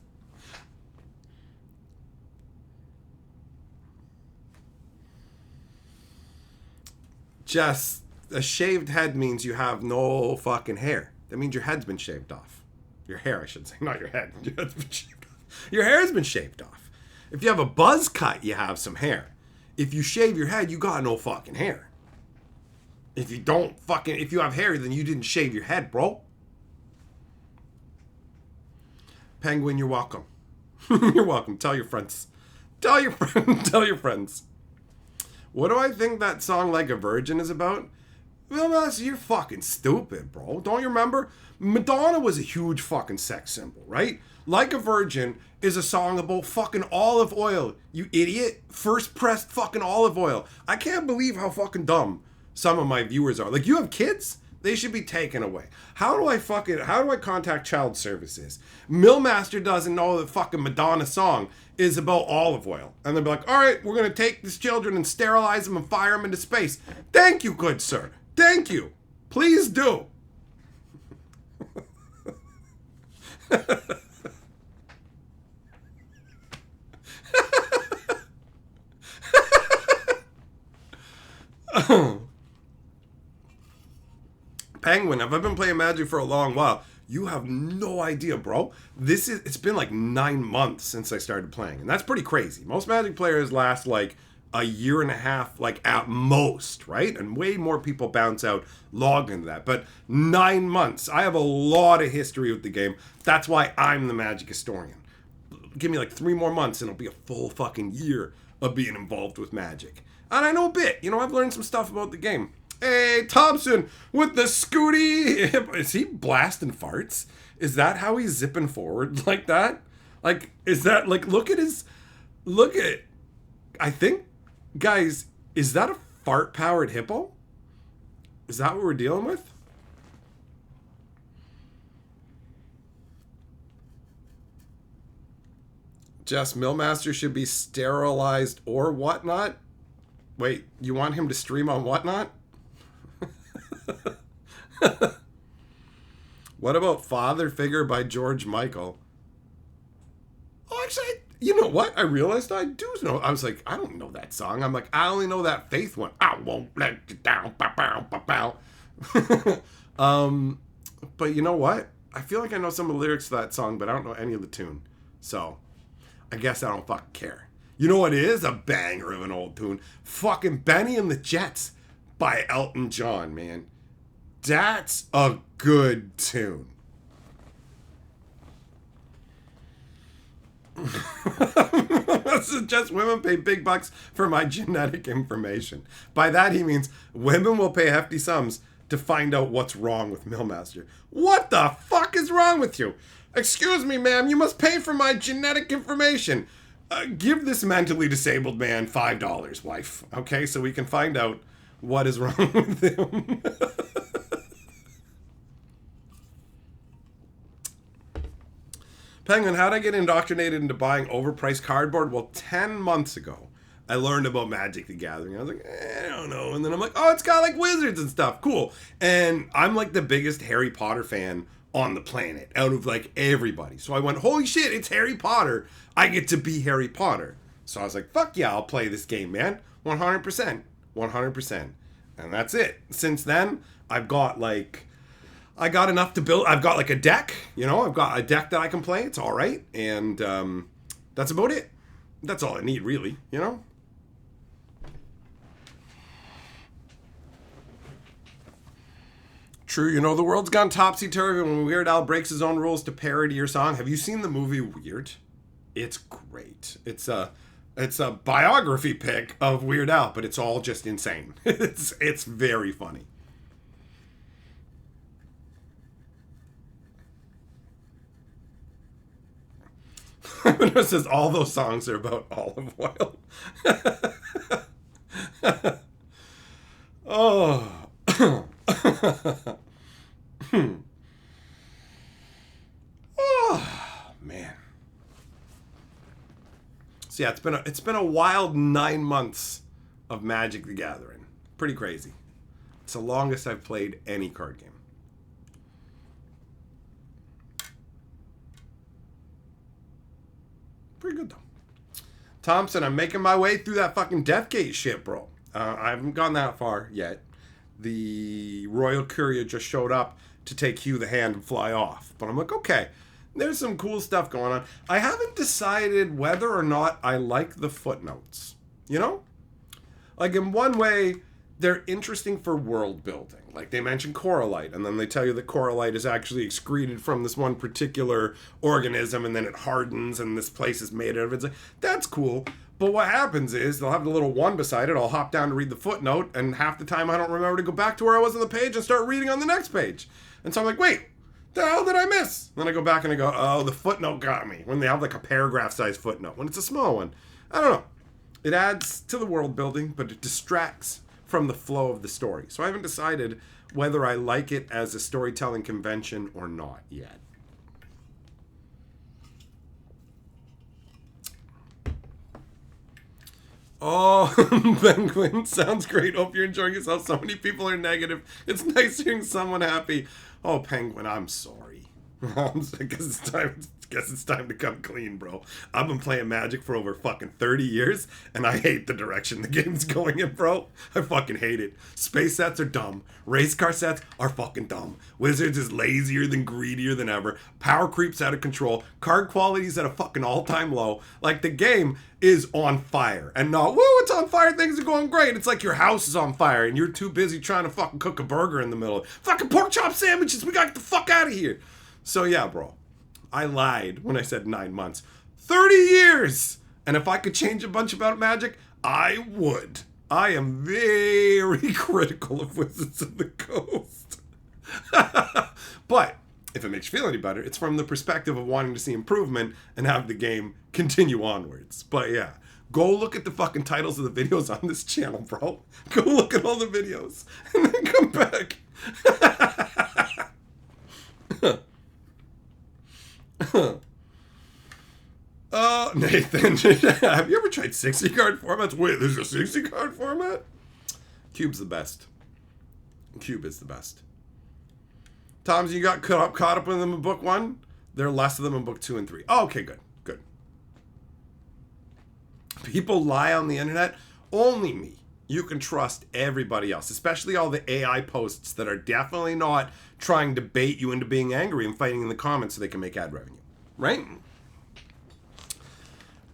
A: Jess, a shaved head means you have no fucking hair. That means your head's been shaved off. Your hair, I should say, not your head. Your head's been shaved off. Your hair's been shaved off. If you have a buzz cut, you have some hair. If you shave your head, you got no fucking hair. If you have hair, then you didn't shave your head, bro. Penguin, you're welcome. You're welcome. Tell your friends. Tell your friends. What do I think that song Like a Virgin is about? Well, you're fucking stupid, bro. Don't you remember? Madonna was a huge fucking sex symbol, right? Like a Virgin is a song about fucking olive oil, you idiot. First pressed fucking olive oil. I can't believe how fucking dumb some of my viewers are. Like, you have kids? They should be taken away. How do I contact child services? Millmaster doesn't know the fucking Madonna song is about olive oil. And they'll be like, all right, we're going to take these children and sterilize them and fire them into space. Thank you, good sir. Thank you. Please do. Penguin, have I been playing Magic for a long while? You have no idea, bro. It's been like 9 months since I started playing, and that's pretty crazy. Most Magic players last like a year and a half, like at most, right? And way more people bounce out logged into that. But 9 months. I have a lot of history with the game. That's why I'm the Magic historian. Give me like 3 more months and it'll be a full fucking year of being involved with Magic. And I know a bit. You know, I've learned some stuff about the game. Hey, Thompson with the Scooty. Is he blasting farts? Is that how he's zipping forward like that? Like, is that like, look at, I think, guys, is that a fart-powered hippo? Is that what we're dealing with? Jess, Millmaster should be sterilized or whatnot? Wait, you want him to stream on whatnot? What about Father Figure by George Michael? Oh, actually, you know what? I realized I do know. I was like, I don't know that song. I'm like, I only know that Faith one. I won't let you down. Bow, bow, bow, bow. But you know what? I feel like I know some of the lyrics to that song, but I don't know any of the tune. So, I guess I don't fucking care. You know what is a banger of an old tune? Fucking Benny and the Jets by Elton John, man. That's a good tune. Suggest women pay big bucks for my genetic information. By that he means women will pay hefty sums to find out what's wrong with Millmaster. What the fuck is wrong with you? Excuse me, ma'am, you must pay for my genetic information. Give this mentally disabled man $5, wife. Okay, so we can find out what is wrong with him. Penguin, how'd I get indoctrinated into buying overpriced cardboard? Well, 10 months ago, I learned about Magic the Gathering. I was like, I don't know. And then I'm like, oh, it's got like wizards and stuff. Cool. And I'm like the biggest Harry Potter fan on the planet out of like everybody. So I went, holy shit, it's Harry Potter. I get to be Harry Potter. So I was like, fuck yeah, I'll play this game, man. 100%. 100%. And that's it. Since then, I got enough to build. I've got like a deck, you know, I've got a deck that I can play. It's all right. And that's about it. That's all I need, really, you know? True, you know, the world's gone topsy-turvy when Weird Al breaks his own rules to parody your song. Have you seen the movie Weird? It's great. It's a biography pic of Weird Al, but it's all just insane. It's very funny. It says all those songs are about olive oil. Oh. Oh, man. So yeah, it's been a wild 9 months of Magic the Gathering. Pretty crazy. It's the longest I've played any card game. Pretty good, though. Thompson, I'm making my way through that fucking Deathgate shit, bro. I haven't gone that far yet. The Royal Courier just showed up to take Hugh the Hand and fly off. But I'm like, okay, there's some cool stuff going on. I haven't decided whether or not I like the footnotes. You know? Like, in one way, they're interesting for world building. Like, they mention coralite, and then they tell you that coralite is actually excreted from this one particular organism, and then it hardens, and this place is made out of it. It's like, that's cool. But what happens is, they'll have the little one beside it, I'll hop down to read the footnote, and half the time I don't remember to go back to where I was on the page and start reading on the next page. And so I'm like, wait, the hell did I miss? And then I go back and I go, oh, the footnote got me. When they have like a paragraph-sized footnote. When it's a small one. I don't know. It adds to the world building, but it distracts from the flow of the story. So I haven't decided whether I like it as a storytelling convention or not yet. Oh, Penguin, sounds great. Hope you're enjoying yourself. So many people are negative. It's nice hearing someone happy. Oh, Penguin, I'm sorry. I guess it's time to Guess it's time to come clean, bro. I've been playing Magic for over fucking 30 years, and I hate the direction the game's going in, bro. I fucking hate it. Space sets are dumb. Race car sets are fucking dumb. Wizards is lazier than greedier than ever. Power creeps out of control. Card quality's at a fucking all-time low. Like, the game is on fire. And not, woo, it's on fire, things are going great. It's like your house is on fire, and you're too busy trying to fucking cook a burger in the middle. Fucking pork chop sandwiches, we gotta get the fuck out of here. So yeah, bro. I lied when I said 9 months. 30 years! And if I could change a bunch about Magic, I would. I am very critical of Wizards of the Coast. But if it makes you feel any better, it's from the perspective of wanting to see improvement and have the game continue onwards. But yeah, go look at the fucking titles of the videos on this channel, bro. Go look at all the videos and then come back. Nathan, have you ever tried 60 card formats? Wait, there's a 60 card format? Cube's the best. Cube is the best. Tom's, you got caught up with them in book 1? There are less of them in book 2 and 3. Oh, okay, good. Good. People lie on the internet. Only me. You can trust everybody else, especially all the AI posts that are definitely not trying to bait you into being angry and fighting in the comments so they can make ad revenue. Right?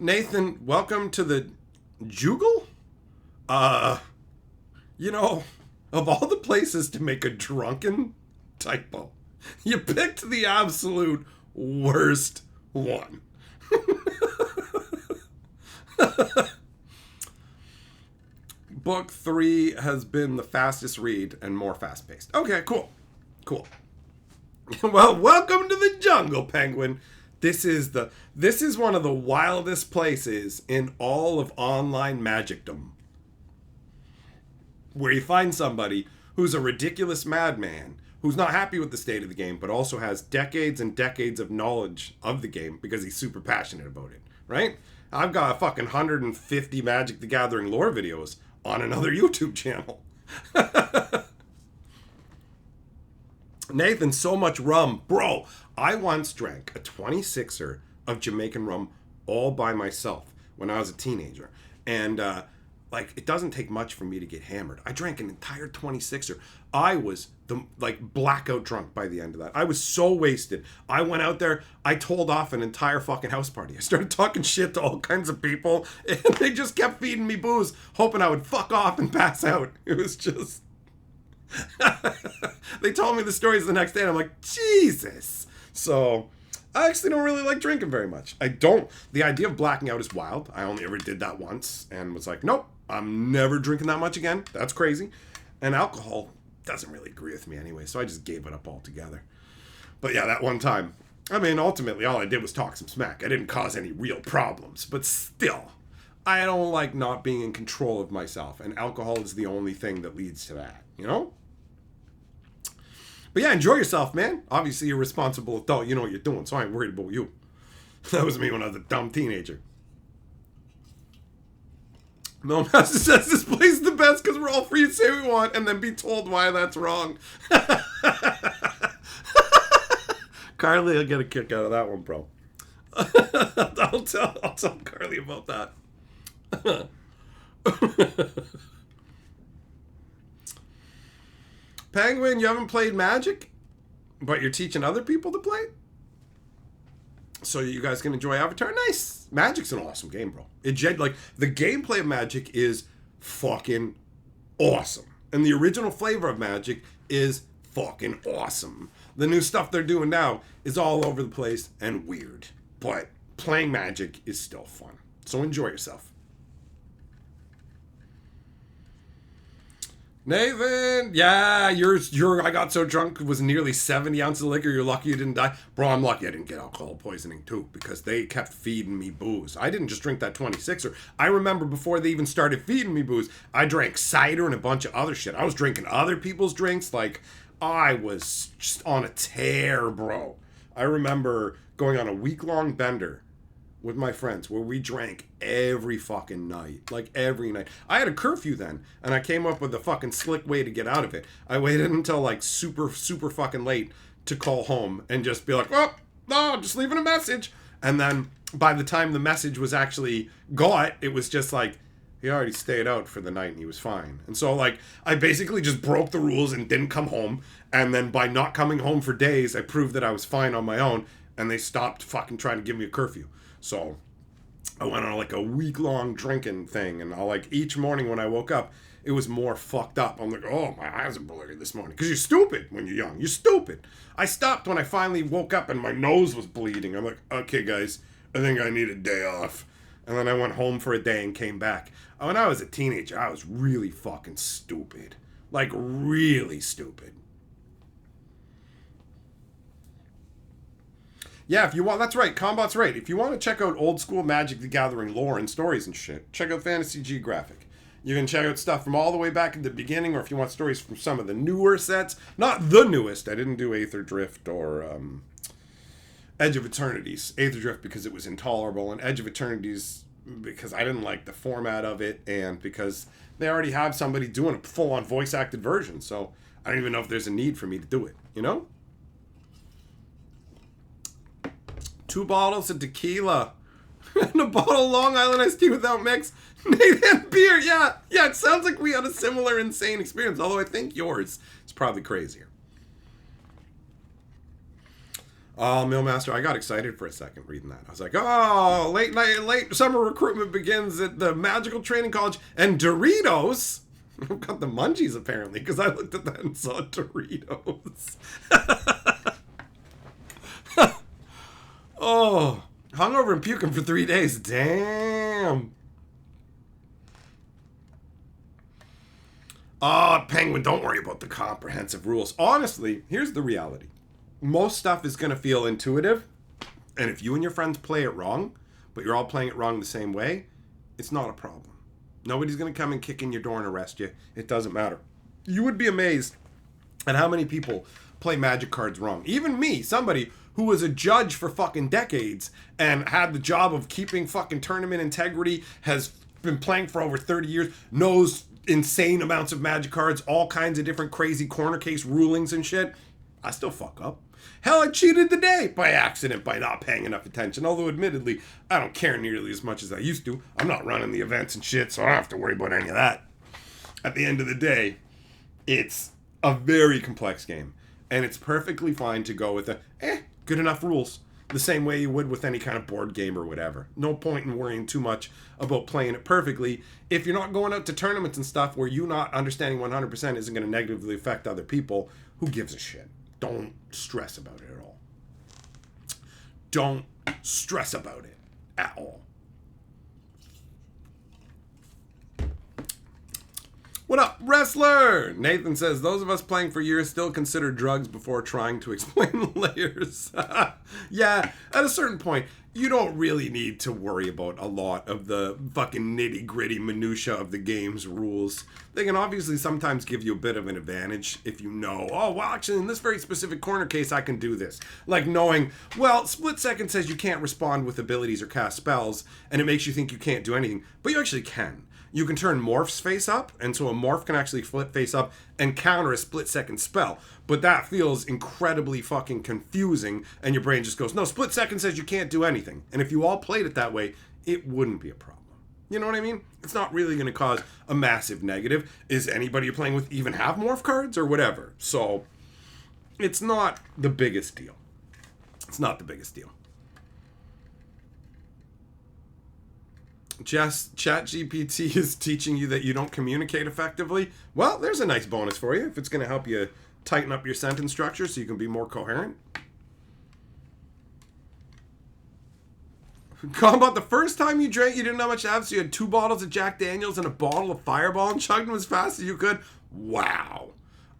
A: Nathan, welcome to the Jugal? You know, of all the places to make a drunken typo, you picked the absolute worst one. Book 3 has been the fastest read and more fast-paced. Okay, cool. Cool. Well, welcome to the jungle, Penguin. This is one of the wildest places in all of online magicdom, where you find somebody who's a ridiculous madman, who's not happy with the state of the game, but also has decades and decades of knowledge of the game because he's super passionate about it, right? I've got a fucking 150 Magic the Gathering lore videos on another YouTube channel. Nathan, so much rum. Bro, I once drank a 26er of Jamaican rum all by myself when I was a teenager. And, it doesn't take much for me to get hammered. I drank an entire 26er. I was, blackout drunk by the end of that. I was so wasted. I went out there, I told off an entire fucking house party. I started talking shit to all kinds of people, and they just kept feeding me booze, hoping I would fuck off and pass out. It was just... They told me the stories the next day, and I'm like, Jesus. So, I actually don't really like drinking very much. I don't. The idea of blacking out is wild. I only ever did that once, and was like, nope, I'm never drinking that much again. That's crazy. And alcohol doesn't really agree with me anyway, so I just gave it up altogether. But yeah, that one time, I mean, ultimately, all I did was talk some smack. I didn't cause any real problems, but still, I don't like not being in control of myself, and alcohol is the only thing that leads to that, you know? But yeah, enjoy yourself, man. Obviously, you're a responsible adult. You know what you're doing, so I ain't worried about you. That was me when I was a dumb teenager. Millmaster says this place is the best because we're all free to say what we want and then be told why that's wrong. Carly will get a kick out of that one, bro. I'll tell Carly about that. Penguin, you haven't played Magic, but you're teaching other people to play? So you guys can enjoy Avatar? Nice. Magic's an awesome game, bro. The gameplay of Magic is fucking awesome. And the original flavor of Magic is fucking awesome. The new stuff they're doing now is all over the place and weird. But playing Magic is still fun. So enjoy yourself. Nathan, yeah, I got so drunk, it was nearly 70 ounces of liquor. You're lucky you didn't die. Bro, I'm lucky I didn't get alcohol poisoning too, because they kept feeding me booze. I didn't just drink that 26er. I remember before they even started feeding me booze, I drank cider and a bunch of other shit. I was drinking other people's drinks. I was just on a tear, bro. I remember going on a week-long bender with my friends where we drank every fucking night. Every night. I had a curfew then, and I came up with a fucking slick way to get out of it. I waited until super, super fucking late to call home and just be like, oh, oh, just leaving a message. And then by the time the message was actually got, it was just like, he already stayed out for the night and he was fine. And so, like, I basically just broke the rules and didn't come home. And then by not coming home for days, I proved that I was fine on my own. And they stopped fucking trying to give me a curfew. So I went on like a week-long drinking thing. And like each morning when I woke up, it was more fucked up. I'm like, oh, my eyes are blurry this morning. Because you're stupid when you're young. You're stupid. I stopped when I finally woke up and my nose was bleeding. I'm like, okay, guys, I think I need a day off. And then I went home for a day and came back. When I was a teenager, I was really fucking stupid. Like, really stupid. Yeah, if you want, that's right, Combat's right. If you want to check out old school Magic the Gathering lore and stories and shit, check out Fantasy Geographic. You can check out stuff from all the way back at the beginning, or if you want stories from some of the newer sets. Not the newest. I didn't do Aether Drift or Edge of Eternities. Aether Drift because it was intolerable, and Edge of Eternities because I didn't like the format of it, and because they already have somebody doing a full-on voice-acted version, so I don't even know if there's a need for me to do it, you know? 2 bottles of tequila and a bottle of Long Island iced tea without mix. Nathan beer, yeah, it sounds like we had a similar insane experience, although I think yours is probably crazier. Oh, Millmaster, I got excited for a second reading that. I was like, oh, late summer recruitment begins at the Magical Training College. And Doritos? I've got the munchies, apparently, because I looked at that and saw Doritos. Oh, hungover and puking for 3 days. Damn. Oh, Penguin, don't worry about the comprehensive rules. Honestly, here's the reality. Most stuff is going to feel intuitive, and if you and your friends play it wrong, but you're all playing it wrong the same way, it's not a problem. Nobody's going to come and kick in your door and arrest you. It doesn't matter. You would be amazed at how many people play Magic cards wrong. Even me, somebody who was a judge for fucking decades and had the job of keeping fucking tournament integrity, has been playing for over 30 years, knows insane amounts of Magic cards, all kinds of different crazy corner case rulings and shit. I still fuck up. Hell, I cheated today by accident by not paying enough attention. Although, admittedly, I don't care nearly as much as I used to. I'm not running the events and shit, so I don't have to worry about any of that. At the end of the day, it's a very complex game. And it's perfectly fine to go with good enough rules. The same way you would with any kind of board game or whatever. No point in worrying too much about playing it perfectly. If you're not going out to tournaments and stuff where you not understanding 100% isn't going to negatively affect other people, who gives a shit? Don't stress about it at all. Don't stress about it at all. What up, wrestler? Nathan says, those of us playing for years still consider drugs before trying to explain the layers. Yeah, at a certain point, you don't really need to worry about a lot of the fucking nitty-gritty minutia of the game's rules. They can obviously sometimes give you a bit of an advantage if you know, oh, well, actually, in this very specific corner case, I can do this. Like knowing, well, Split Second says you can't respond with abilities or cast spells, and it makes you think you can't do anything, but you actually can. You can turn Morph's face up, and so a Morph can actually flip face up and counter a split-second spell. But that feels incredibly fucking confusing, and your brain just goes, no, Split Second says you can't do anything. And if you all played it that way, it wouldn't be a problem. You know what I mean? It's not really going to cause a massive negative. Is anybody you're playing with even have Morph cards or whatever? So, it's not the biggest deal. It's not the biggest deal. Just ChatGPT is teaching you that you don't communicate effectively. Well, there's a nice bonus for you if it's going to help you tighten up your sentence structure so you can be more coherent. Combat, the first time you drank, you didn't know how much to have, so you had 2 bottles of Jack Daniels and a bottle of Fireball and chugged them as fast as you could. Wow.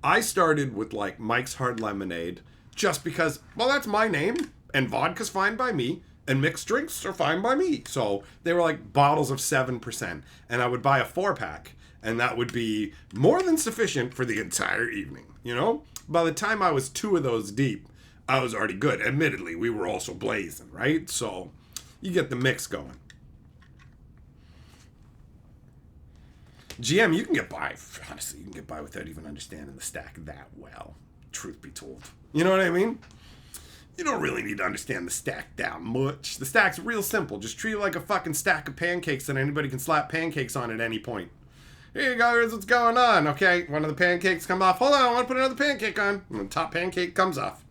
A: I started with like Mike's Hard Lemonade just because, well, that's my name and vodka's fine by me. And mixed drinks are fine by me. So they were like bottles of 7%. And I would buy a 4-pack. And that would be more than sufficient for the entire evening. You know? By the time I was 2 of those deep, I was already good. Admittedly, we were also blazing, right? So you get the mix going. GM, you can get by. Honestly, you can get by without even understanding the stack that well. Truth be told. You know what I mean? You don't really need to understand the stack that much. The stack's real simple. Just treat it like a fucking stack of pancakes that anybody can slap pancakes on at any point. Here you go, here's what's going on. Okay, one of the pancakes come off. Hold on, I want to put another pancake on. And the top pancake comes off.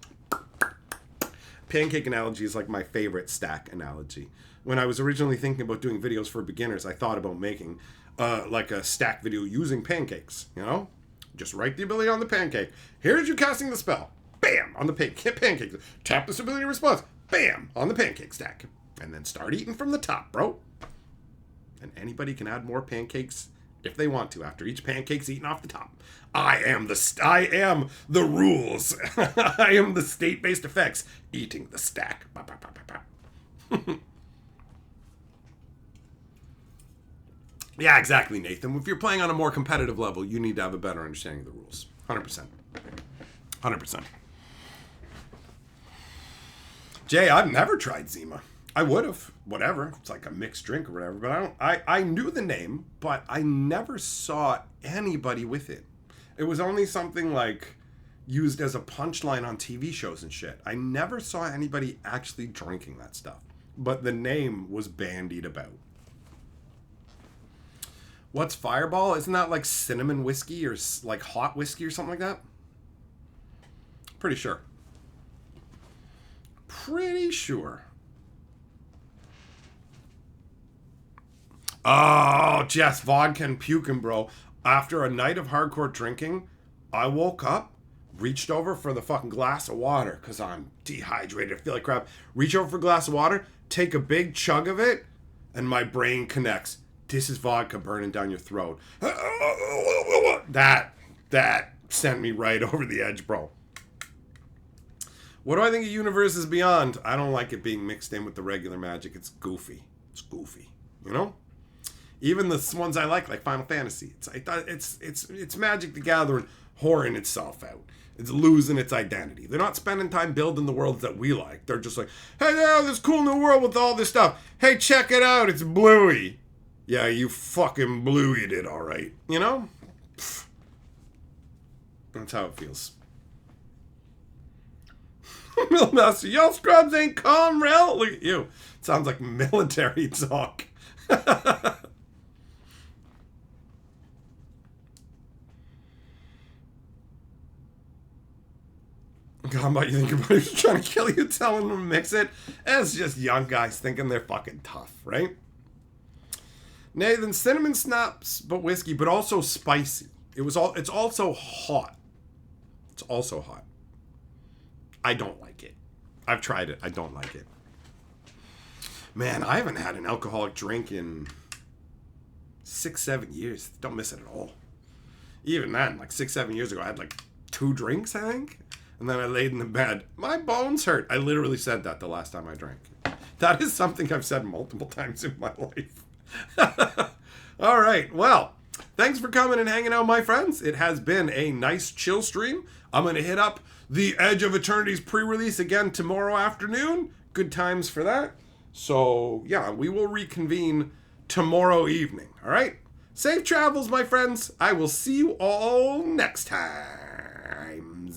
A: Pancake analogy is like my favorite stack analogy. When I was originally thinking about doing videos for beginners, I thought about making like a stack video using pancakes, you know? Just write the ability on the pancake. Here's you casting the spell. Bam! On the pancake. Tap this ability response. Bam! On the pancake stack. And then start eating from the top, bro. And anybody can add more pancakes if they want to after each pancake's eaten off the top. I am the rules. I am the state-based effects. Eating the stack. Yeah, exactly, Nathan. If you're playing on a more competitive level, you need to have a better understanding of the rules. 100%. 100%. Jay, I've never tried Zima. I would have, whatever. It's like a mixed drink or whatever. But I knew the name, but I never saw anybody with it. It was only something like used as a punchline on TV shows and shit. I never saw anybody actually drinking that stuff. But the name was bandied about. What's Fireball? Isn't that like cinnamon whiskey or like hot whiskey or something like that? Pretty sure. Pretty sure. Oh, Jess, vodka and puking, bro. After a night of hardcore drinking, I woke up, reached over for the fucking glass of water, because I'm dehydrated, I feel like crap. Reach over for a glass of water, take a big chug of it, and my brain connects. This is vodka burning down your throat. That sent me right over the edge, bro. What do I think of Universes Beyond? I don't like it being mixed in with the regular Magic. It's goofy. It's goofy. You know? Even the ones I like Final Fantasy. It's Magic the Gathering whoring itself out. It's losing its identity. They're not spending time building the worlds that we like. They're just like, hey, yeah, this cool new world with all this stuff. Hey, check it out. It's Bluey. Yeah, you fucking Bluey'd it, all right. You know? Pfft. That's how it feels. Millmaster, y'all scrubs ain't calm, rel. Look at you. Sounds like military talk. God, what you think about who's trying to kill you, telling them to mix it? It's just young guys thinking they're fucking tough, right? Nathan, cinnamon snaps, but whiskey, but also spicy. It's also hot. It's also hot. I don't like it. I've tried it. I don't like it. Man, I haven't had an alcoholic drink in 6-7 years. Don't miss it at all. Even then, like 6-7 years ago, I had like 2 drinks, I think. And then I laid in the bed. My bones hurt. I literally said that the last time I drank. That is something I've said multiple times in my life. All right. Well, thanks for coming and hanging out, my friends. It has been a nice chill stream. I'm going to hit up the Edge of Eternities pre-release again tomorrow afternoon. Good times for that. So, yeah, we will reconvene tomorrow evening. All right? Safe travels, my friends. I will see you all next time.